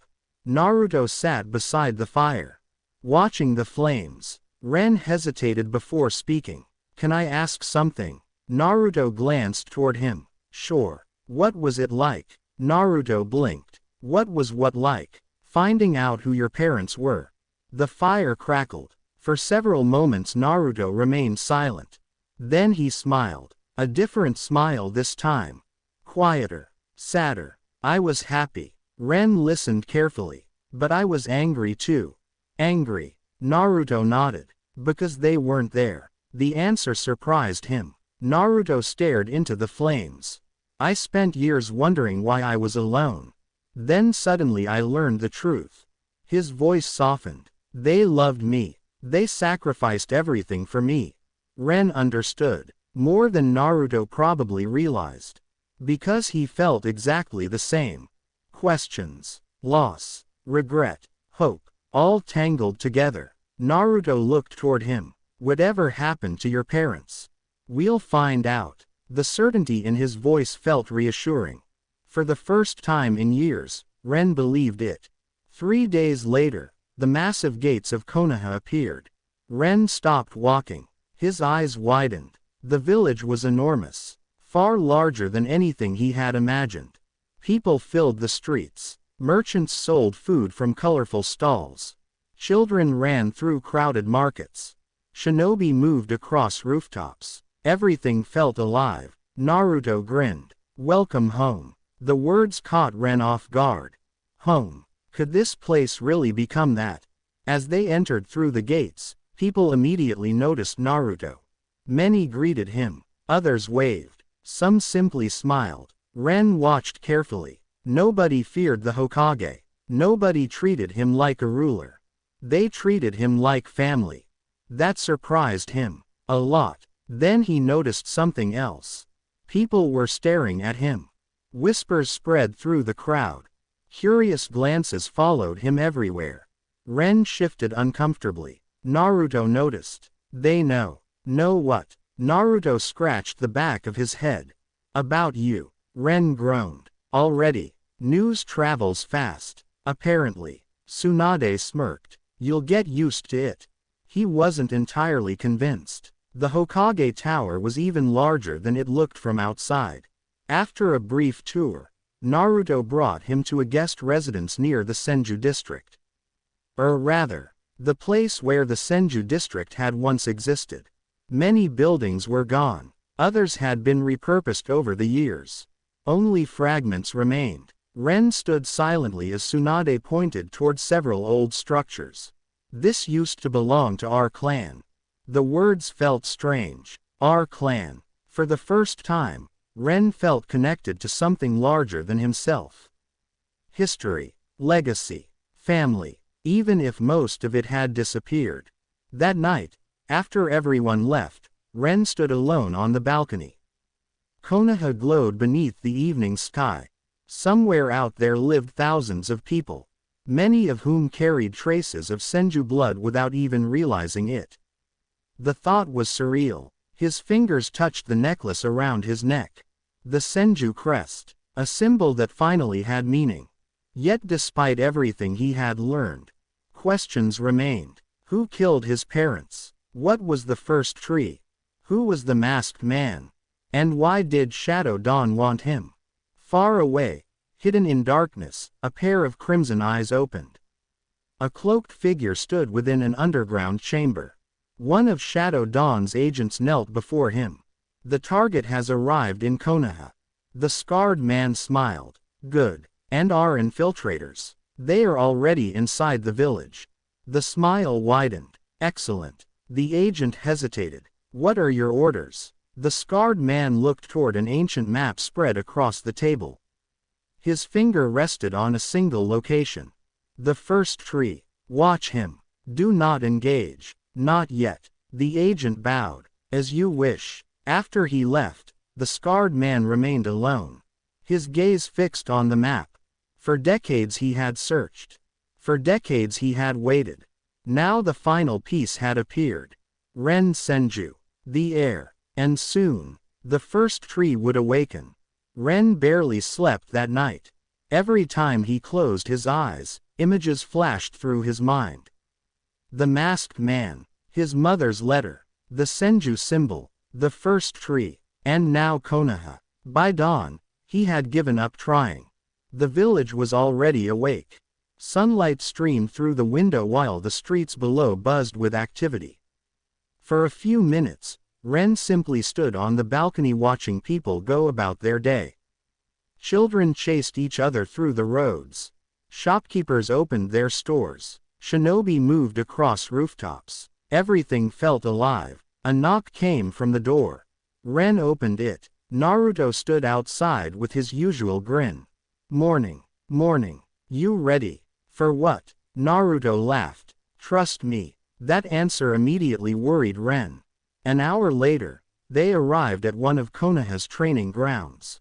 Naruto sat beside the fire, watching the flames. Ren hesitated before speaking. Can I ask something? Naruto glanced toward him. Sure. What was it like? Naruto blinked. What was what like? Finding out who your parents were. The fire crackled. For several moments Naruto remained silent. Then he smiled. A different smile this time. Quieter. Sadder. I was happy. Ren listened carefully. But I was angry too. Angry. Naruto nodded. Because they weren't there. The answer surprised him. Naruto stared into the flames. I spent years wondering why I was alone. Then suddenly I learned the truth. His voice softened. They loved me. They sacrificed everything for me. Ren understood. More than Naruto probably realized. Because he felt exactly the same. Questions, loss, regret, hope, all tangled together. Naruto looked toward him. Whatever happened to your parents? We'll find out. The certainty in his voice felt reassuring. For the first time in years, Ren believed it. 3 days later, the massive gates of Konoha appeared. Ren stopped walking. His eyes widened. The village was enormous. Far larger than anything he had imagined. People filled the streets. Merchants sold food from colorful stalls. Children ran through crowded markets. Shinobi moved across rooftops. Everything felt alive. Naruto grinned. Welcome home. The words caught Ren off guard. Home. Could this place really become that? As they entered through the gates, people immediately noticed Naruto. Many greeted him. Others waved. Some simply smiled. Ren watched carefully. Nobody feared the Hokage. Nobody treated him like a ruler. They treated him like family. That surprised him a lot. Then he noticed something else. People were staring at him. Whispers spread through the crowd. Curious glances followed him everywhere. Ren shifted uncomfortably. Naruto noticed. They know. Know what? Naruto scratched the back of his head. About you. Ren groaned. Already. News travels fast. Apparently. Tsunade smirked. You'll get used to it. He wasn't entirely convinced. The Hokage Tower was even larger than it looked from outside. After a brief tour, Naruto brought him to a guest residence near the Senju district. Or rather, the place where the Senju district had once existed. Many buildings were gone. Others had been repurposed over the years. Only fragments remained. Ren stood silently as Tsunade pointed toward several old structures. This used to belong to our clan. The words felt strange. Our clan. For the first time, Ren felt connected to something larger than himself. History, legacy, family, even if most of it had disappeared. That night, after everyone left, Ren stood alone on the balcony. Konoha glowed beneath the evening sky. Somewhere out there lived thousands of people, many of whom carried traces of Senju blood without even realizing it. The thought was surreal. His fingers touched the necklace around his neck. The Senju crest. A symbol that finally had meaning. Yet despite everything he had learned, questions remained. Who killed his parents? What was the first tree? Who was the masked man? And why did Shadow Dawn want him? Far away, hidden in darkness, a pair of crimson eyes opened. A cloaked figure stood within an underground chamber. One of Shadow Dawn's agents knelt before him. The target has arrived in Konoha. The scarred man smiled. Good. And our infiltrators. They are already inside the village. The smile widened. Excellent. The agent hesitated. What are your orders? The scarred man looked toward an ancient map spread across the table. His finger rested on a single location. The first tree. Watch him. Do not engage. Not yet. The agent bowed. As you wish. After he left, the scarred man remained alone. His gaze fixed on the map. For decades he had searched. For decades he had waited. Now the final piece had appeared. Ren Senju. The heir. And soon, the first tree would awaken. Ren barely slept that night. Every time he closed his eyes, images flashed through his mind. The masked man, his mother's letter, the Senju symbol, the first tree, and now Konoha. By dawn, he had given up trying. The village was already awake. Sunlight streamed through the window while the streets below buzzed with activity. For a few minutes, Ren simply stood on the balcony watching people go about their day. Children chased each other through the roads. Shopkeepers opened their stores. Shinobi moved across rooftops. Everything felt alive. A knock came from the door. Ren opened it. Naruto stood outside with his usual grin. Morning. Morning. You ready? For what? Naruto laughed. Trust me. That answer immediately worried Ren. An hour later, they arrived at one of Konoha's training grounds.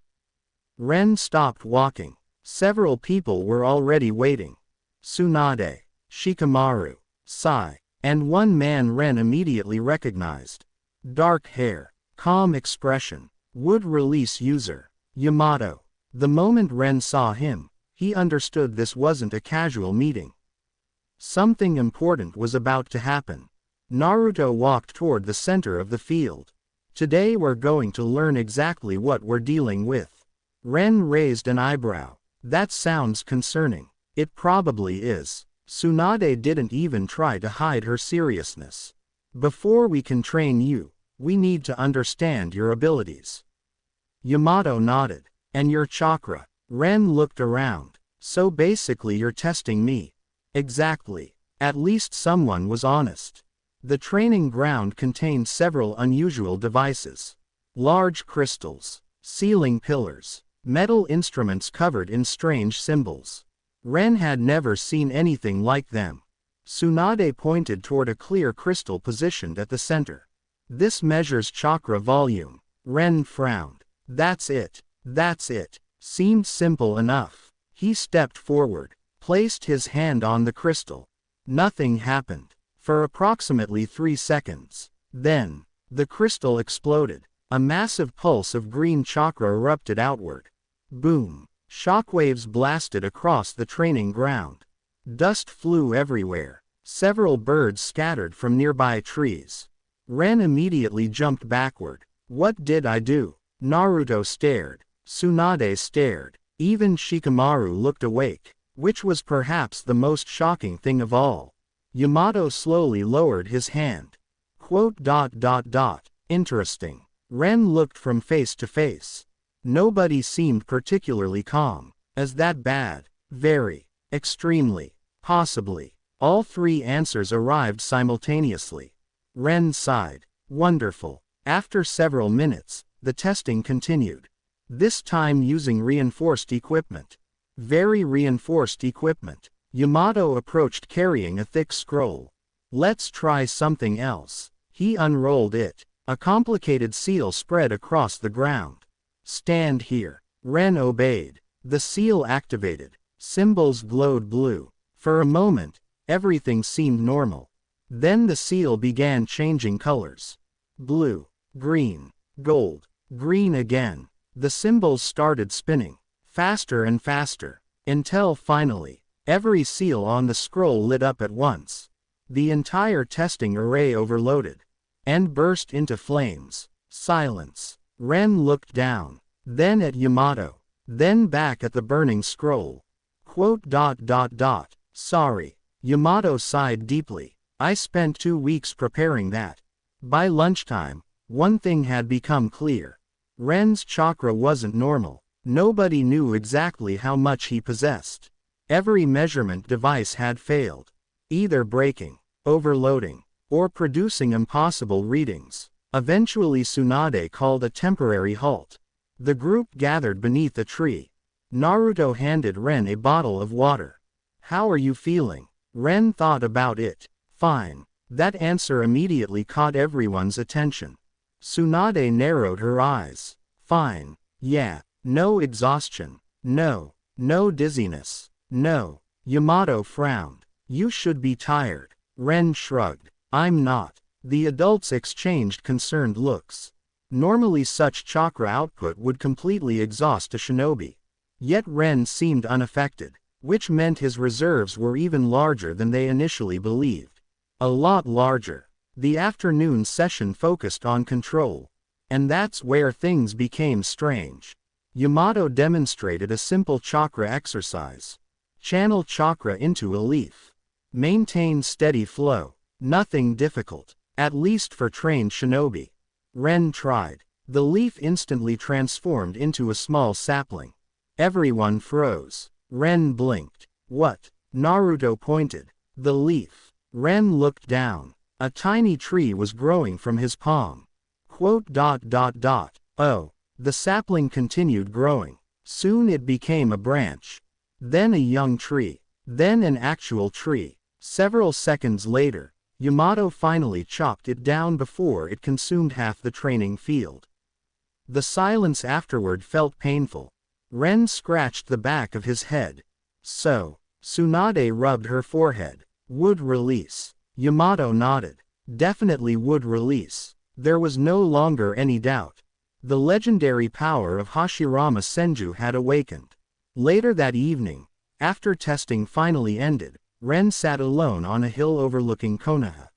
Ren stopped walking. Several people were already waiting. Tsunade, Shikamaru, Sai, and one man Ren immediately recognized. Dark hair, calm expression, would release user, Yamato. The moment Ren saw him, he understood this wasn't a casual meeting. Something important was about to happen. Naruto walked toward the center of the field. Today we're going to learn exactly what we're dealing with. Ren raised an eyebrow. That sounds concerning. It probably is. Tsunade didn't even try to hide her seriousness. Before we can train you, we need to understand your abilities. Yamato nodded. And your chakra. Ren looked around. So basically you're testing me. Exactly. At least someone was honest. The training ground contained several unusual devices. Large crystals, ceiling pillars, metal instruments covered in strange symbols. Ren had never seen anything like them. Tsunade pointed toward a clear crystal positioned at the center. This measures chakra volume. Ren frowned. That's it. That's it. Seemed simple enough. He stepped forward, placed his hand on the crystal. Nothing happened. For approximately 3 seconds. Then, the crystal exploded. A massive pulse of green chakra erupted outward. Boom. Shockwaves blasted across the training ground. Dust flew everywhere. Several birds scattered from nearby trees. Ren immediately jumped backward. What did I do? Naruto stared. Tsunade stared. Even Shikamaru looked awake, which was perhaps the most shocking thing of all. Yamato slowly lowered his hand. Interesting. Ren looked from face to face. Nobody seemed particularly calm. Is that bad? Very. Extremely. Possibly. All three answers arrived simultaneously. Ren sighed. Wonderful. After several minutes, the testing continued. This time using reinforced equipment. Very reinforced equipment. Yamato approached carrying a thick scroll. Let's try something else. He unrolled it. A complicated seal spread across the ground. Stand here. Ren obeyed. The seal activated. Symbols glowed blue. For a moment, everything seemed normal. Then the seal began changing colors. Blue, green, gold, green again. The symbols started spinning. faster and faster, until finally, every seal on the scroll lit up at once. The entire testing array overloaded and burst into flames. Silence. Ren looked down, then at Yamato, then back at the burning scroll. Sorry. Yamato sighed deeply. I spent 2 weeks preparing that. By lunchtime, one thing had become clear. Ren's chakra wasn't normal. Nobody knew exactly how much he possessed. Every measurement device had failed, either breaking, overloading, or producing impossible readings. Eventually Tsunade called a temporary halt. The group gathered beneath a tree. Naruto handed Ren a bottle of water. How are you feeling? Ren thought about it. Fine. That answer immediately caught everyone's attention. Tsunade narrowed her eyes. Fine. Yeah. No exhaustion. No dizziness. No. Yamato frowned. You should be tired. Ren shrugged. I'm not. The adults exchanged concerned looks. Normally such chakra output would completely exhaust a shinobi. Yet Ren seemed unaffected, which meant his reserves were even larger than they initially believed. A lot larger. The afternoon session focused on control. And that's where things became strange. Yamato demonstrated a simple chakra exercise. Channel chakra into a leaf. Maintain steady flow. Nothing difficult, at least for trained shinobi. Ren tried. The leaf instantly transformed into a small sapling. Everyone froze. Ren blinked. What? Naruto pointed. The leaf. Ren looked down. A tiny tree was growing from his palm. Oh. The sapling continued growing. Soon it became a branch. Then a young tree. Then an actual tree. Several seconds later, Yamato finally chopped it down before it consumed half the training field. The silence afterward felt painful. Ren scratched the back of his head. So, Tsunade rubbed her forehead. Would release. Yamato nodded. Definitely would release. There was no longer any doubt. The legendary power of Hashirama Senju had awakened. Later that evening, after testing finally ended, Ren sat alone on a hill overlooking Konoha.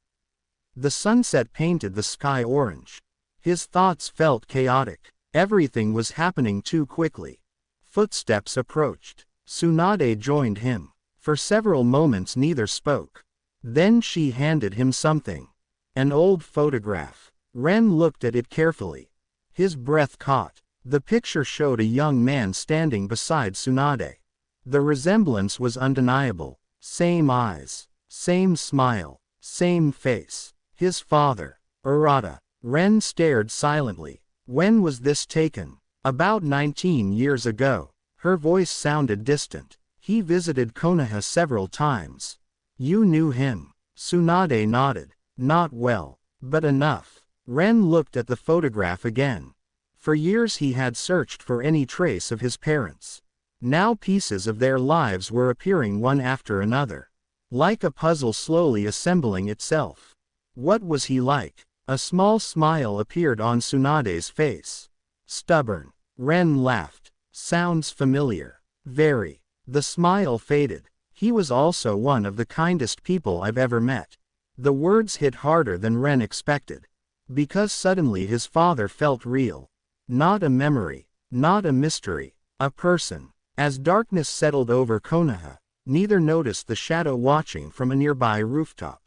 The sunset painted the sky orange. His thoughts felt chaotic. Everything was happening too quickly. Footsteps approached. Tsunade joined him. For several moments neither spoke. Then she handed him something. An old photograph. Ren looked at it carefully. His breath caught. The picture showed a young man standing beside Tsunade. The resemblance was undeniable. Same eyes. Same smile. Same face. His father. Urata. Ren stared silently. When was this taken? About 19 years ago. Her voice sounded distant. He visited Konoha several times. You knew him. Tsunade nodded. Not well, but enough. Ren looked at the photograph again. For years he had searched for any trace of his parents. Now pieces of their lives were appearing one after another. Like a puzzle slowly assembling itself. What was he like? A small smile appeared on Tsunade's face. Stubborn. Ren laughed. Sounds familiar. Very. The smile faded. He was also one of the kindest people I've ever met. The words hit harder than Ren expected. Because suddenly his father felt real. Not a memory. Not a mystery. A person. As darkness settled over Konoha, neither noticed the shadow watching from a nearby rooftop.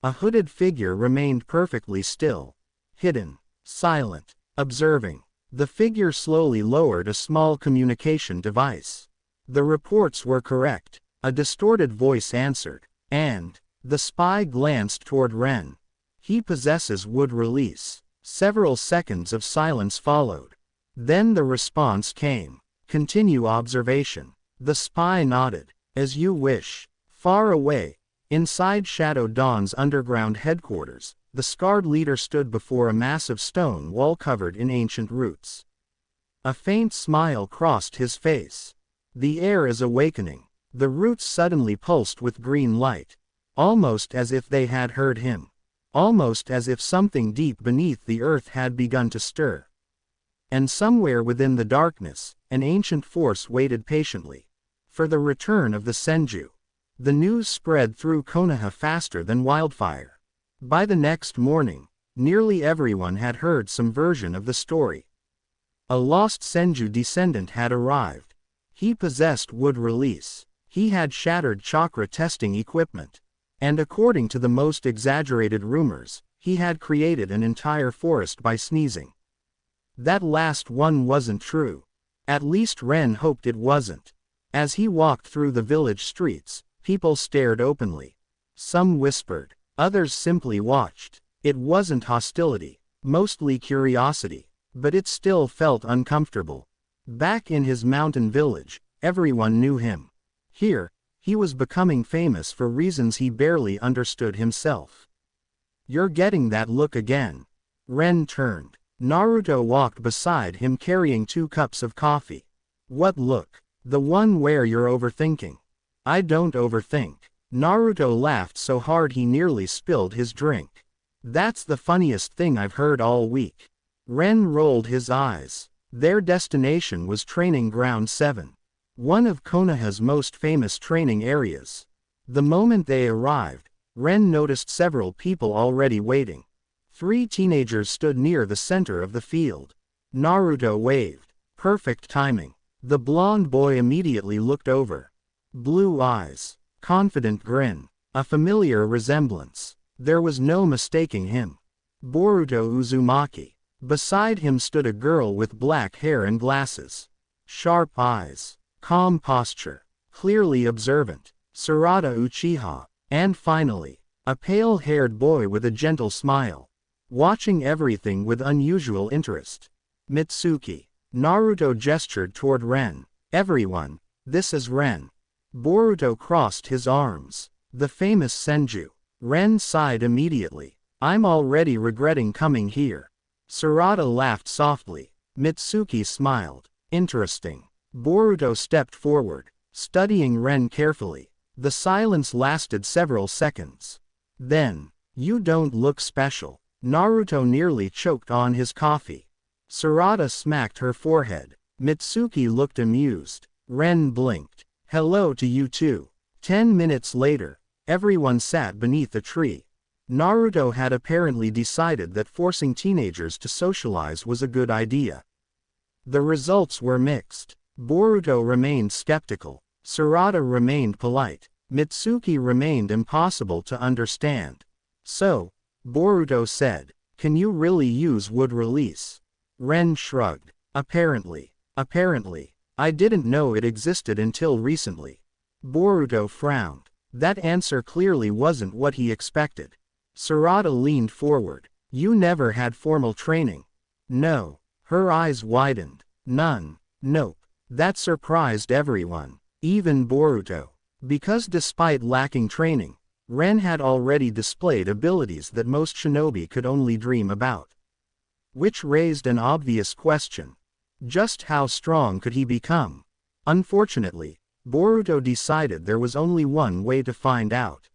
A hooded figure remained perfectly still. Hidden. Silent. Observing. The figure slowly lowered a small communication device. The reports were correct. A distorted voice answered. And the spy glanced toward Ren. He possesses would release. Several seconds of silence followed. Then the response came. Continue observation. The spy nodded. As you wish. Far away, inside Shadow Dawn's underground headquarters, the scarred leader stood before a massive stone wall covered in ancient roots. A faint smile crossed his face. The air is awakening. The roots suddenly pulsed with green light. Almost as if they had heard him. Almost as if something deep beneath the earth had begun to stir. And somewhere within the darkness, an ancient force waited patiently for the return of the Senju. The news spread through Konoha faster than wildfire. By the next morning, nearly everyone had heard some version of the story. A lost Senju descendant had arrived. He possessed wood release. He had shattered chakra testing equipment. And according to the most exaggerated rumors, he had created an entire forest by sneezing. That last one wasn't true. At least Ren hoped it wasn't. As he walked through the village streets, people stared openly. Some whispered. Others simply watched. It wasn't hostility, mostly curiosity, but it still felt uncomfortable. Back in his mountain village, everyone knew him. Here, he was becoming famous for reasons he barely understood himself. "You're getting that look again." Ren turned. Naruto walked beside him carrying 2 cups of coffee. "What look?" "The one where you're overthinking." "I don't overthink." Naruto laughed so hard he nearly spilled his drink. "That's the funniest thing I've heard all week." Ren rolled his eyes. Their destination was Training Ground 7. One of Konoha's most famous training areas. The moment they arrived, Ren noticed several people already waiting. 3 teenagers stood near the center of the field. Naruto waved. Perfect timing. The blonde boy immediately looked over. Blue eyes. Confident grin. A familiar resemblance. There was no mistaking him. Boruto Uzumaki. Beside him stood a girl with black hair and glasses. Sharp eyes. Calm posture. Clearly observant. Sarada Uchiha. And finally, a pale-haired boy with a gentle smile. Watching everything with unusual interest. Mitsuki. Naruto gestured toward Ren. "Everyone, this is Ren." Boruto crossed his arms. "The famous Senju." Ren sighed immediately. "I'm already regretting coming here." Sarada laughed softly. Mitsuki smiled. "Interesting." Boruto stepped forward, studying Ren carefully. The silence lasted several seconds. Then, "You don't look special." Naruto nearly choked on his coffee. Sarada smacked her forehead. Mitsuki looked amused. Ren blinked. "Hello to you too." 10 minutes later, everyone sat beneath a tree. Naruto had apparently decided that forcing teenagers to socialize was a good idea. The results were mixed. Boruto remained skeptical. Sarada remained polite. Mitsuki remained impossible to understand. "So," Boruto said, "can you really use wood release?" Ren shrugged. Apparently, I didn't know it existed until recently." Boruto frowned. That answer clearly wasn't what he expected. Sarada leaned forward. "You never had formal training?" "No." Her eyes widened. "None." "Nope." That surprised everyone, even Boruto. Because despite lacking training, Ren had already displayed abilities that most shinobi could only dream about. Which raised an obvious question. Just how strong could he become? Unfortunately, Boruto decided there was only one way to find out.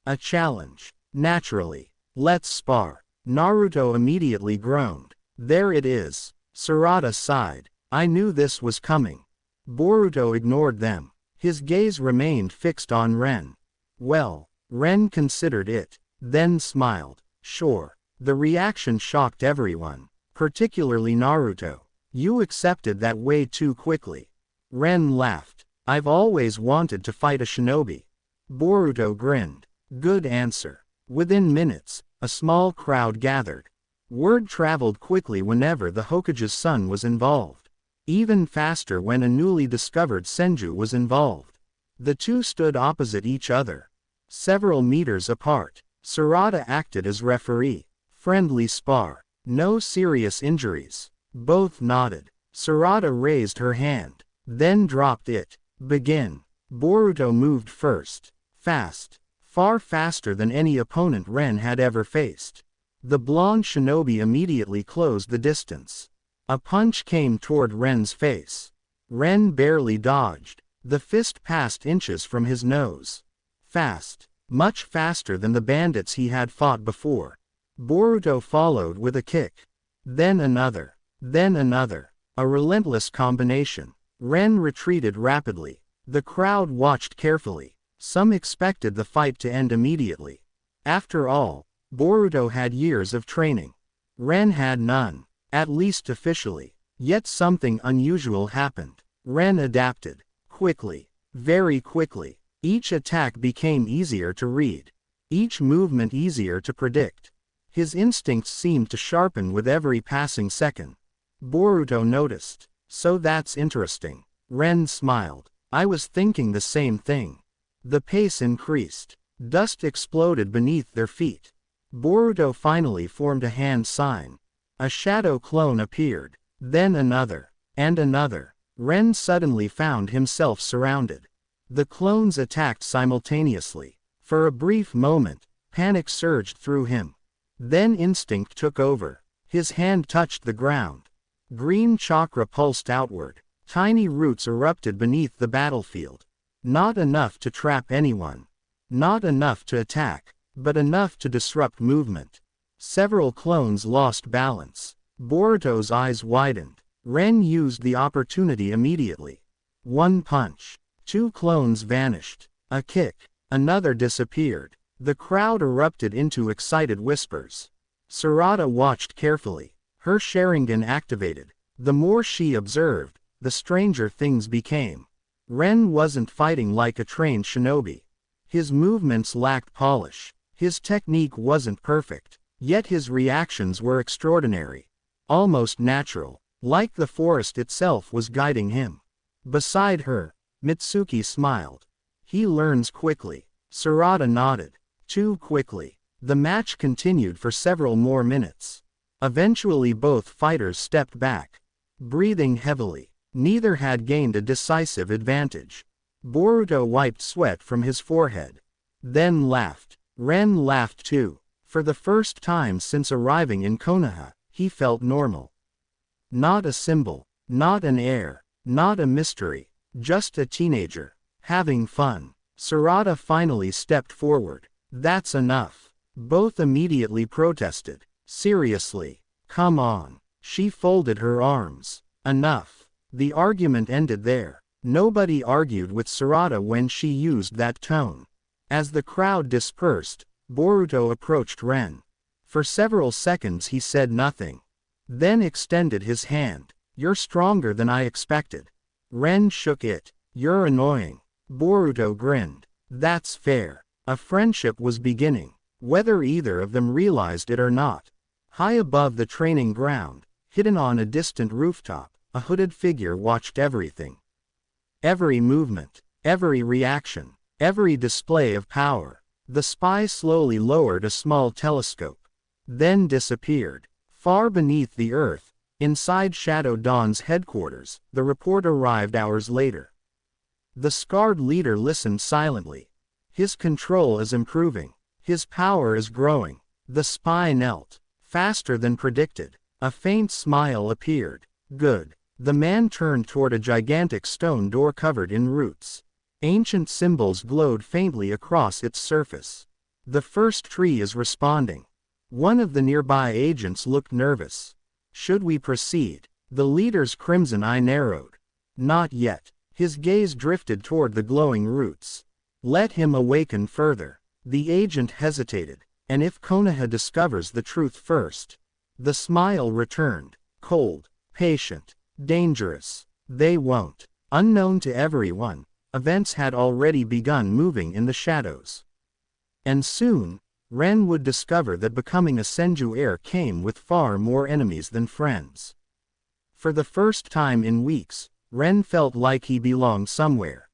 A challenge. Naturally. "Let's spar." Naruto immediately groaned. "There it is." Sarada sighed. "I knew this was coming." Boruto ignored them. His gaze remained fixed on Ren. "Well," Ren considered it, then smiled. "Sure." The reaction shocked everyone, particularly Naruto. "You accepted that way too quickly." Ren laughed. "I've always wanted to fight a shinobi." Boruto grinned. "Good answer." Within minutes, a small crowd gathered. Word traveled quickly whenever the Hokage's son was involved. Even faster when a newly discovered Senju was involved. The two stood opposite each other, several meters apart. Sarada acted as referee. Friendly spar. No serious injuries. Both nodded. Sarada raised her hand, then dropped it. "Begin." Boruto moved first. Fast. Far faster than any opponent Ren had ever faced. The blonde shinobi immediately closed the distance. A punch came toward Ren's face. Ren barely dodged. The fist passed inches from his nose. Fast. Much faster than the bandits he had fought before. Boruto followed with a kick. Then another. Then another. A relentless combination. Ren retreated rapidly. The crowd watched carefully. Some expected the fight to end immediately. After all, Boruto had years of training. Ren had none, at least officially. Yet something unusual happened. Ren adapted. Quickly. Very quickly. Each attack became easier to read. Each movement easier to predict. His instincts seemed to sharpen with every passing second. Boruto noticed. So that's interesting. Ren smiled. I was thinking the same thing. The pace increased. Dust exploded beneath their feet. Boruto finally formed a hand sign. A shadow clone appeared. Then another. And another. Ren suddenly found himself surrounded. The clones attacked simultaneously. For a brief moment, panic surged through him. Then instinct took over. His hand touched the ground. Green chakra pulsed outward. Tiny roots erupted beneath the battlefield. Not enough to trap anyone. Not enough to attack, but enough to disrupt movement. Several clones lost balance. Boruto's eyes widened. Ren used the opportunity immediately. One punch. Two clones vanished. A kick. Another disappeared. The crowd erupted into excited whispers. Sarada watched carefully. Her Sharingan activated. The more she observed, the stranger things became. Ren wasn't fighting like a trained shinobi. His movements lacked polish. His technique wasn't perfect. Yet his reactions were extraordinary. Almost natural. Like the forest itself was guiding him. Beside her, Mitsuki smiled. He learns quickly. Sarada nodded. Too quickly. The match continued for several more minutes. Eventually both fighters stepped back. Breathing heavily. Neither had gained a decisive advantage. Boruto wiped sweat from his forehead. Then laughed. Ren laughed too. For the first time since arriving in Konoha, he felt normal. Not a symbol. Not an heir. Not a mystery. Just a teenager. Having fun. Sarada finally stepped forward. That's enough. Both immediately protested. Seriously. Come on. She folded her arms. Enough. The argument ended there. Nobody argued with Sarada when she used that tone. As the crowd dispersed, Boruto approached Ren. For several seconds he said nothing. Then extended his hand. You're stronger than I expected. Ren shook it. You're annoying. Boruto grinned. That's fair. A friendship was beginning, whether either of them realized it or not. High above the training ground, hidden on a distant rooftop, a hooded figure watched everything. Every movement, every reaction, every display of power. The spy slowly lowered a small telescope. Then disappeared. Far beneath the earth, inside Shadow Dawn's headquarters, the report arrived hours later. The scarred leader listened silently. His control is improving. His power is growing. The spy knelt. Faster than predicted. A faint smile appeared. Good. The man turned toward a gigantic stone door covered in roots. Ancient symbols glowed faintly across its surface. The first tree is responding. One of the nearby agents looked nervous. Should we proceed? The leader's crimson eye narrowed. Not yet. His gaze drifted toward the glowing roots. Let him awaken further. The agent hesitated. And if Konoha discovers the truth first? The smile returned. Cold. Patient. Dangerous. They won't. Unknown to everyone, events had already begun moving in the shadows. And soon, Ren would discover that becoming a Senju heir came with far more enemies than friends. For the first time in weeks, Ren felt like he belonged somewhere.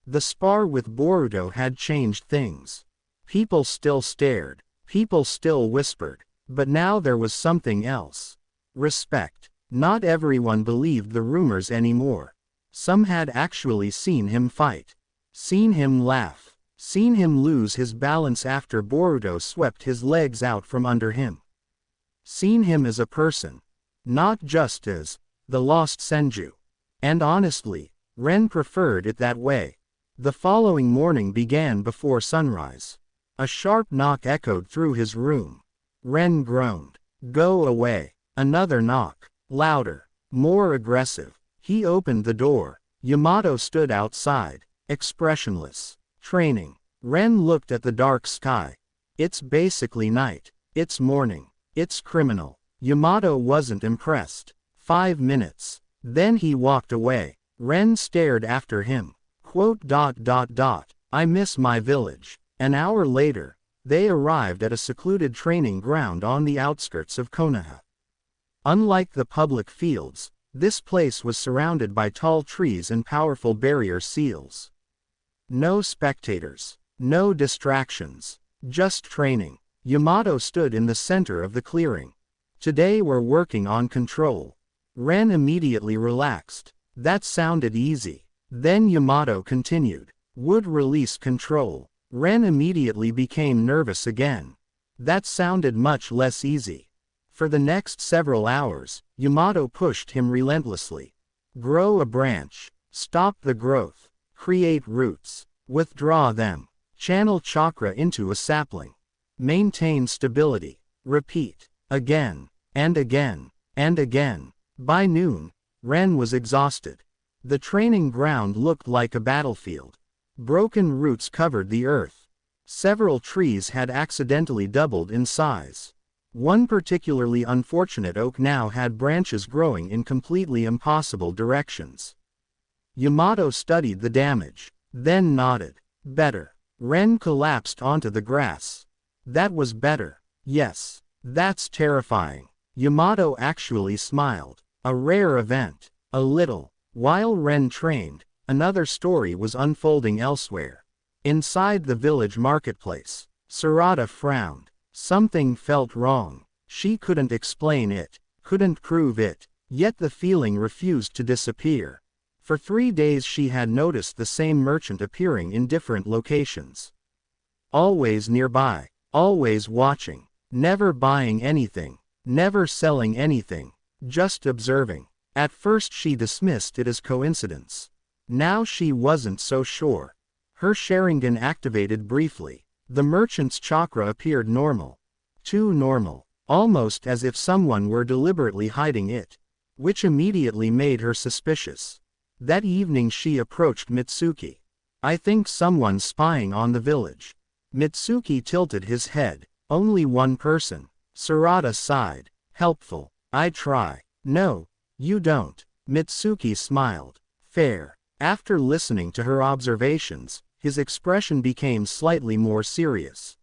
The spar with Boruto had changed things. People still stared, people still whispered, but now there was something else. Respect. Not everyone believed the rumors anymore. Some had actually seen him fight. Seen him laugh. Seen him lose his balance after Boruto swept his legs out from under him. Seen him as a person. Not just as the lost Senju. And honestly, Ren preferred it that way. The following morning began before sunrise. A sharp knock echoed through his room. Ren groaned. Go away. Another knock. Louder. More aggressive. He opened the door. Yamato stood outside, expressionless. Training. Ren looked at the dark sky. It's basically night. It's morning. It's criminal. Yamato wasn't impressed. 5 minutes. Then he walked away. Ren stared after him. I miss my village. An hour later, they arrived at a secluded training ground on the outskirts of Konoha. Unlike the public fields, this place was surrounded by tall trees and powerful barrier seals. No spectators. No distractions. Just training. Yamato stood in the center of the clearing. Today we're working on control. Ren immediately relaxed. That sounded easy. Then Yamato continued. Would release control. Ren immediately became nervous again. That sounded much less easy. For the next several hours, Yamato pushed him relentlessly. Grow a branch. Stop the growth. Create roots. Withdraw them. Channel chakra into a sapling. Maintain stability. Repeat. Again. And again. And again. By noon, Ren was exhausted. The training ground looked like a battlefield. Broken roots covered the earth. Several trees had accidentally doubled in size. One particularly unfortunate oak now had branches growing in completely impossible directions. Yamato studied the damage, then nodded. Better. Ren collapsed onto the grass. That was better. Yes. That's terrifying. Yamato actually smiled. A rare event. A little. While Ren trained, another story was unfolding elsewhere. Inside the village marketplace, Sarada frowned. Something felt wrong. She couldn't explain it, couldn't prove it, yet the feeling refused to disappear. For 3 days she had noticed the same merchant appearing in different locations. Always nearby, always watching, never buying anything, never selling anything, just observing. At first she dismissed it as coincidence. Now she wasn't so sure. Her Sharingan activated briefly. The merchant's chakra appeared normal. Too normal. Almost as if someone were deliberately hiding it. Which immediately made her suspicious. That evening she approached Mitsuki. I think someone's spying on the village. Mitsuki tilted his head. Only one person. Sarada sighed. Helpful. I try. No, you don't. Mitsuki smiled. Fair. After listening to her observations, his expression became slightly more serious.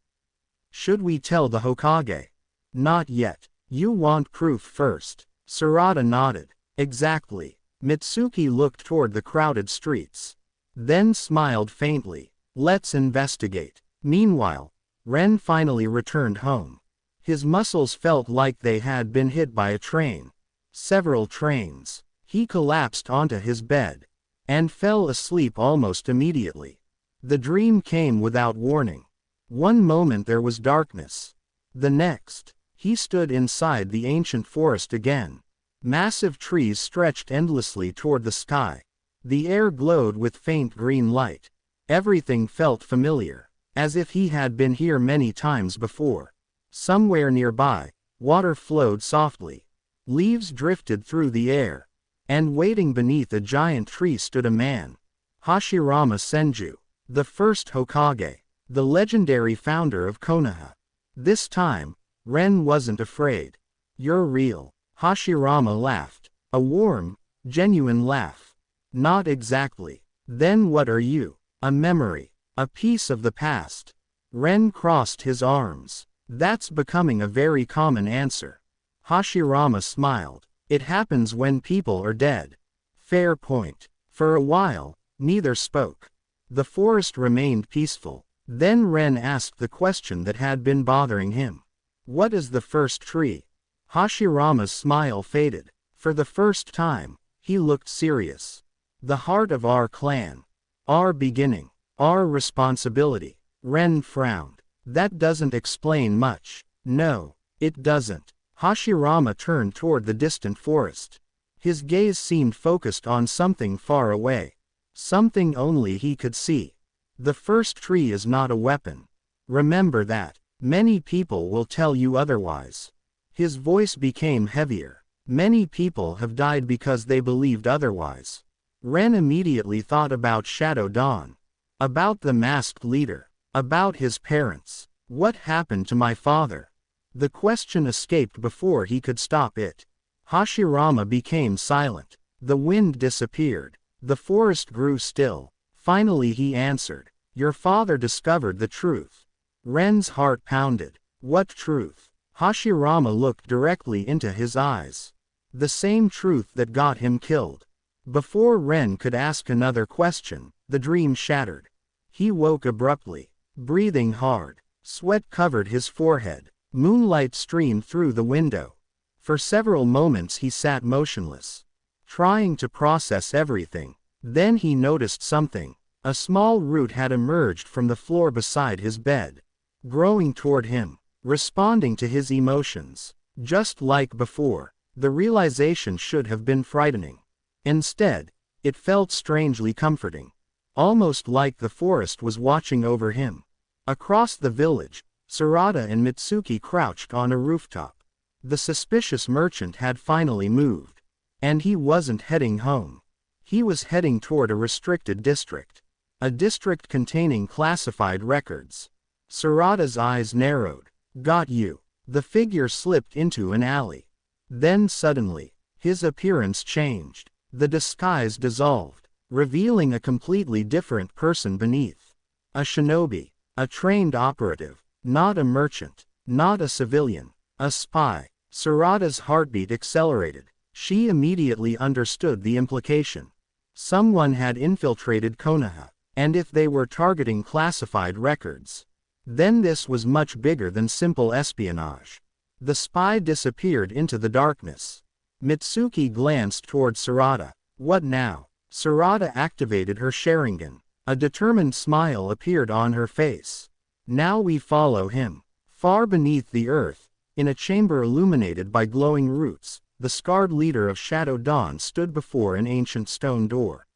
Should we tell the Hokage? Not yet. You want proof first. Sarada nodded. Exactly. Mitsuki looked toward the crowded streets. Then smiled faintly. Let's investigate. Meanwhile, Ren finally returned home. His muscles felt like they had been hit by a train. Several trains. He collapsed onto his bed. And fell asleep almost immediately. The dream came without warning. One moment there was darkness. The next, he stood inside the ancient forest again. Massive trees stretched endlessly toward the sky. The air glowed with faint green light. Everything felt familiar, as if he had been here many times before. Somewhere nearby, water flowed softly. Leaves drifted through the air. And waiting beneath a giant tree stood a man. Hashirama Senju, the first Hokage, the legendary founder of Konoha. This time, Ren wasn't afraid. You're real. Hashirama laughed. A warm, genuine laugh. Not exactly. Then what are you? A memory. A piece of the past. Ren crossed his arms. That's becoming a very common answer. Hashirama smiled. It happens when people are dead. Fair point. For a while, neither spoke. The forest remained peaceful. Then Ren asked the question that had been bothering him. What is the first tree? Hashirama's smile faded. For the first time, he looked serious. The heart of our clan. Our beginning. Our responsibility. Ren frowned. That doesn't explain much. No, it doesn't. Hashirama turned toward the distant forest. His gaze seemed focused on something far away. Something only he could see. The first tree is not a weapon. Remember that. Many people will tell you otherwise. His voice became heavier. Many people have died because they believed otherwise. Ren immediately thought about Shadow Dawn. About the masked leader. About his parents. What happened to my father? The question escaped before he could stop it. Hashirama became silent. The wind disappeared. The forest grew still. Finally he answered. Your father discovered the truth. Ren's heart pounded. What truth? Hashirama looked directly into his eyes. The same truth that got him killed. Before Ren could ask another question, the dream shattered. He woke abruptly, breathing hard. Sweat covered his forehead. Moonlight streamed through the window. For several moments he sat motionless, trying to process everything. Then he noticed something. A small root had emerged from the floor beside his bed, growing toward him, responding to his emotions. Just like before, the realization should have been frightening. Instead, it felt strangely comforting, almost like the forest was watching over him. Across the village, Sarada and Mitsuki crouched on a rooftop. The suspicious merchant had finally moved. And he wasn't heading home. He was heading toward a restricted district. A district containing classified records. Sarada's eyes narrowed. Got you. The figure slipped into an alley. Then suddenly, his appearance changed. The disguise dissolved, revealing a completely different person beneath. A shinobi. A trained operative. Not a merchant. Not a civilian. A spy. Sarada's heartbeat accelerated. She immediately understood the implication. Someone had infiltrated Konoha, and if they were targeting classified records, then this was much bigger than simple espionage. The spy disappeared into the darkness. Mitsuki glanced toward Sarada. What now? Sarada activated her Sharingan. A determined smile appeared on her face. Now we follow him. Far beneath the earth, in a chamber illuminated by glowing roots, the scarred leader of Shadow Dawn stood before an ancient stone door.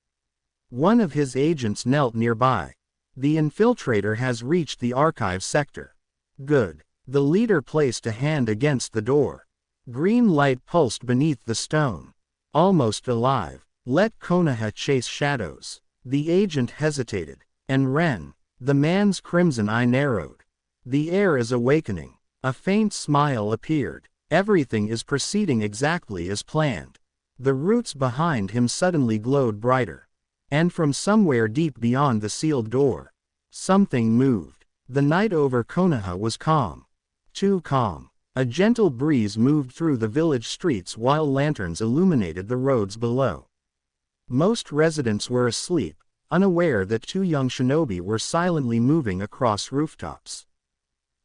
One of his agents knelt nearby. The infiltrator has reached the archive sector. Good. The leader placed a hand against the door. Green light pulsed beneath the stone. Almost alive. Let Konoha chase shadows. The agent hesitated. And Ren. The man's crimson eye narrowed. The air is awakening. A faint smile appeared. Everything is proceeding exactly as planned. The roots behind him suddenly glowed brighter. And from somewhere deep beyond the sealed door, something moved. The night over Konoha was calm. Too calm. A gentle breeze moved through the village streets while lanterns illuminated the roads below. Most residents were asleep, unaware that two young shinobi were silently moving across rooftops.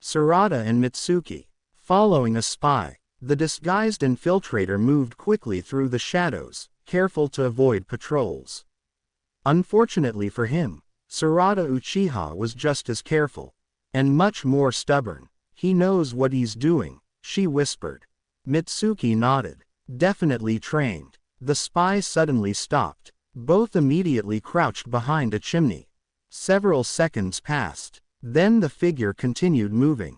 Sarada and Mitsuki, following a spy, the disguised infiltrator moved quickly through the shadows, careful to avoid patrols. Unfortunately for him, Sarada Uchiha was just as careful, and much more stubborn. He knows what he's doing, she whispered. Mitsuki nodded. Definitely trained. The spy suddenly stopped. Both immediately crouched behind a chimney. Several seconds passed. Then the figure continued moving.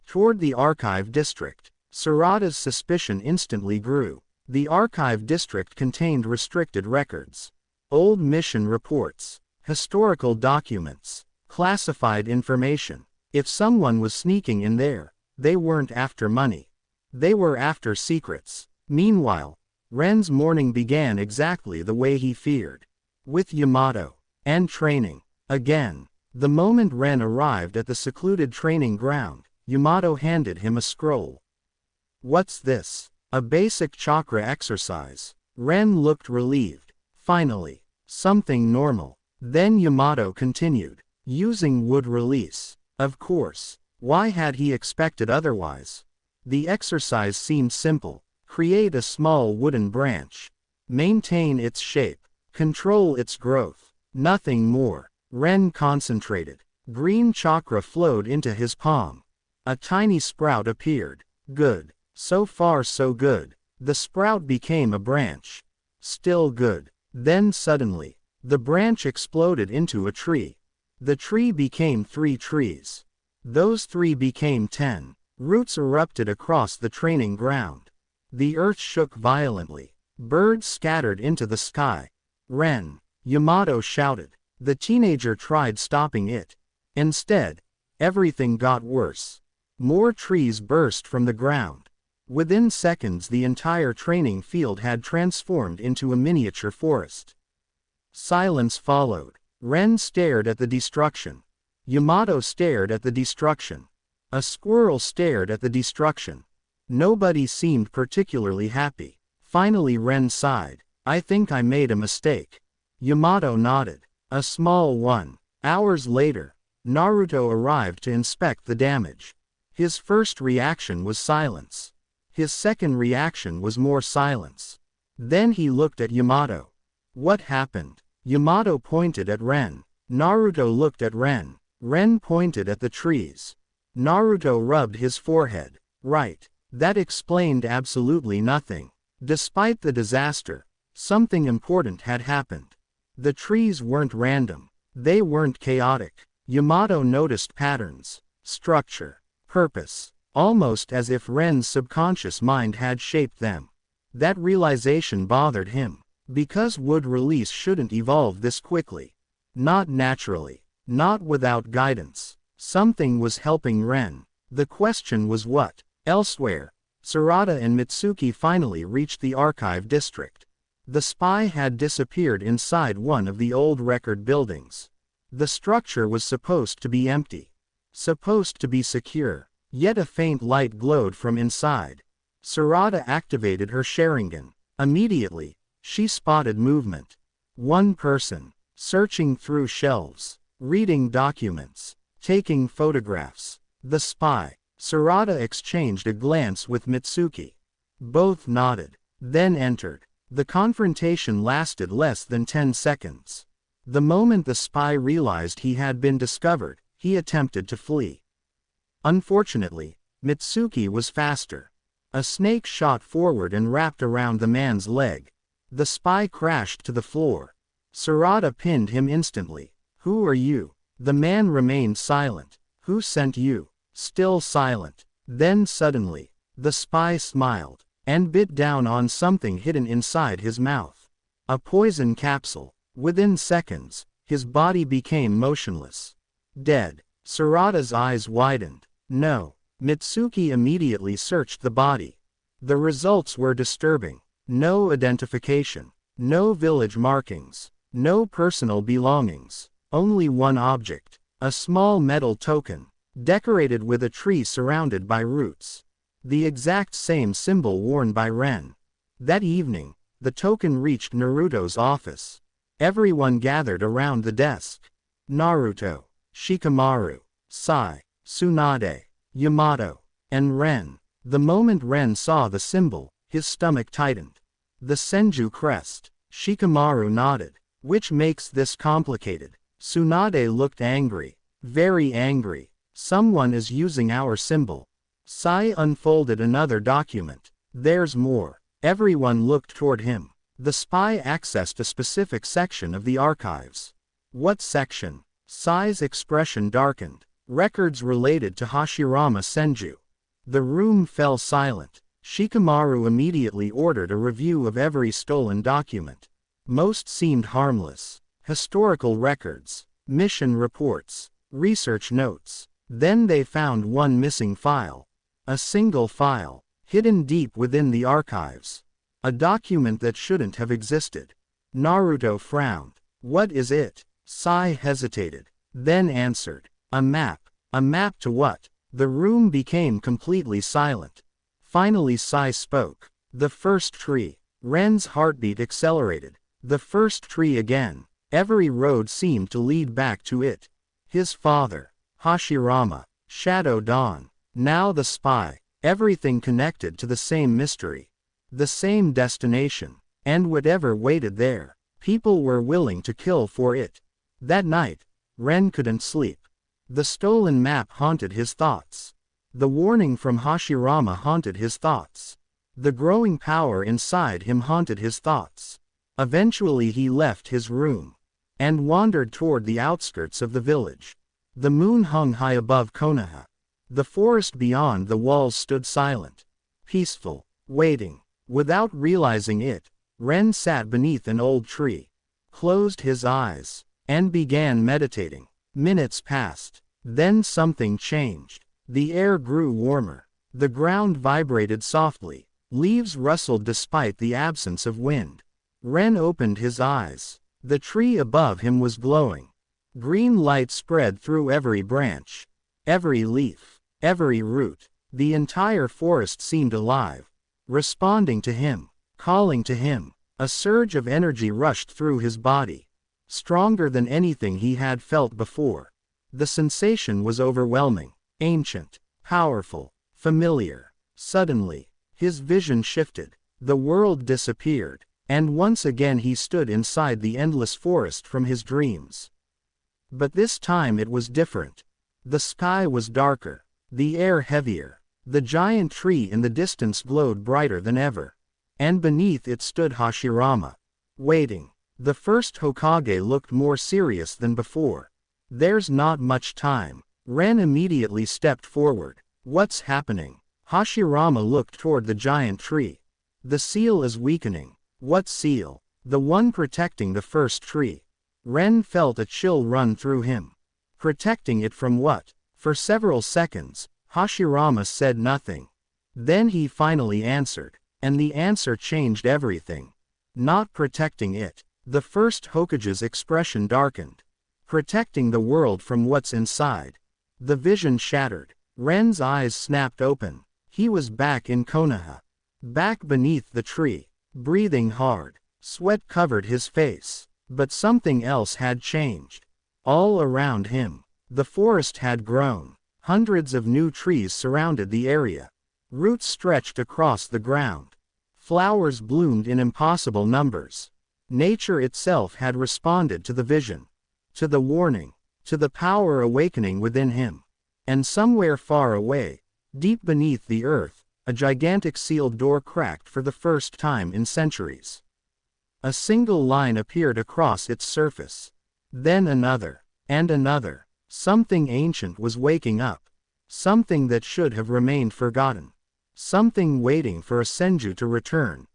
Toward the archive district. Sarada's suspicion instantly grew. The archive district contained restricted records. Old mission reports. Historical documents. Classified information. If someone was sneaking in there, they weren't after money. They were after secrets. Meanwhile, Ren's morning began exactly the way he feared. With Yamato. And training. Again. The moment Ren arrived at the secluded training ground, Yamato handed him a scroll. What's this? A basic chakra exercise. Ren looked relieved. Finally. Something normal. Then Yamato continued. Using wood release. Of course. Why had he expected otherwise? The exercise seemed simple. Create a small wooden branch. Maintain its shape. Control its growth. Nothing more. Ren concentrated. Green chakra flowed into his palm. A tiny sprout appeared. Good. So far so good. The sprout became a branch. Still good. Then suddenly, the branch exploded into a tree. The tree became 3 trees. Those 3 became 10. Roots erupted across the training ground. The earth shook violently. Birds scattered into the sky. "Ren!" Yamato shouted. The teenager tried stopping it. Instead, everything got worse. More trees burst from the ground. Within seconds the entire training field had transformed into a miniature forest. Silence followed. Ren stared at the destruction. Yamato stared at the destruction. A squirrel stared at the destruction. Nobody seemed particularly happy. Finally Ren sighed. "I think I made a mistake." Yamato nodded. "A small one." Hours later, Naruto arrived to inspect the damage. His first reaction was silence. His second reaction was more silence. Then he looked at Yamato. "What happened?" Yamato pointed at Ren. Naruto looked at Ren. Ren pointed at the trees. Naruto rubbed his forehead. "Right. That explained absolutely nothing. Despite the disaster, something important had happened. The trees weren't random. They weren't chaotic. Yamato noticed patterns, structure, purpose, almost as if Ren's subconscious mind had shaped them. That realization bothered him, because wood release shouldn't evolve this quickly. Not naturally, not without guidance. Something was helping Ren. The question was what? Elsewhere, Sarada and Mitsuki finally reached the archive district. The spy had disappeared inside one of the old record buildings. The structure was supposed to be empty. Supposed to be secure. Yet a faint light glowed from inside. Sarada activated her Sharingan. Immediately, she spotted movement. One person, searching through shelves, reading documents, taking photographs. The spy. Sarada exchanged a glance with Mitsuki. Both nodded, then entered. The confrontation lasted less than 10 seconds. The moment the spy realized he had been discovered, he attempted to flee. Unfortunately, Mitsuki was faster. A snake shot forward and wrapped around the man's leg. The spy crashed to the floor. Sarada pinned him instantly. "Who are you?" The man remained silent. "Who sent you?" Still silent. Then suddenly, the spy smiled, and bit down on something hidden inside his mouth. A poison capsule. Within seconds, his body became motionless. Dead. Sarada's eyes widened. No. Mitsuki immediately searched the body. The results were disturbing. No identification. No village markings. No personal belongings. Only one object. A small metal token, decorated with a tree surrounded by roots. The exact same symbol worn by Ren. That evening, the token reached Naruto's office. Everyone gathered around the desk. Naruto, Shikamaru, Sai, Tsunade, Yamato, and Ren. The moment Ren saw the symbol, his stomach tightened. The Senju crest. Shikamaru nodded. "Which makes this complicated." Tsunade looked angry. "Very angry. Someone is using our symbol." Sai unfolded another document. "There's more." Everyone looked toward him. The spy accessed a specific section of the archives. "What section?" Sai's expression darkened. "Records related to Hashirama Senju." The room fell silent. Shikamaru immediately ordered a review of every stolen document. Most seemed harmless. Historical records, mission reports, research notes. Then they found one missing file. A single file, hidden deep within the archives. A document that shouldn't have existed. Naruto frowned. "What is it?" Sai hesitated, then answered. "A map." "A map to what?" The room became completely silent. Finally Sai spoke. "The first tree." Ren's heartbeat accelerated. The first tree again. Every road seemed to lead back to it. His father. Hashirama. Shadow Dawn. Now the spy. Everything connected to the same mystery. The same destination. And whatever waited there, people were willing to kill for it. That night, Ren couldn't sleep. The stolen map haunted his thoughts. The warning from Hashirama haunted his thoughts. The growing power inside him haunted his thoughts. Eventually he left his room and wandered toward the outskirts of the village. The moon hung high above Konoha. The forest beyond the walls stood silent, peaceful, waiting. Without realizing it, Ren sat beneath an old tree, closed his eyes, and began meditating. Minutes passed. Then something changed. The air grew warmer. The ground vibrated softly. Leaves rustled despite the absence of wind. Ren opened his eyes. The tree above him was glowing. Green light spread through every branch, every leaf, every root. The entire forest seemed alive, responding to him, calling to him. A surge of energy rushed through his body, stronger than anything he had felt before. The sensation was overwhelming, ancient, powerful, familiar. Suddenly, his vision shifted. The world disappeared, and once again he stood inside the endless forest from his dreams. But this time it was different. The sky was darker, the air heavier. The giant tree in the distance glowed brighter than ever. And beneath it stood Hashirama, waiting. The first Hokage looked more serious than before. There's not much time. Ren immediately stepped forward. What's happening? Hashirama looked toward the giant tree. The seal is weakening. What seal? The one protecting the first tree. Ren felt a chill run through him. Protecting it from what? For several seconds, Hashirama said nothing. Then he finally answered, and the answer changed everything. Not protecting it. The first Hokage's expression darkened. Protecting the world from what's inside. The vision shattered. Ren's eyes snapped open. He was back in Konoha. Back beneath the tree. Breathing hard. Sweat covered his face. But something else had changed. All around him, the forest had grown. Hundreds of new trees surrounded the area. Roots stretched across the ground. Flowers bloomed in impossible numbers. Nature itself had responded to the vision, to the warning, to the power awakening within him. And somewhere far away, deep beneath the earth, a gigantic sealed door cracked for the first time in centuries. A single line appeared across its surface. Then another, and another. Something ancient was waking up. Something that should have remained forgotten. Something waiting for a Senju to return.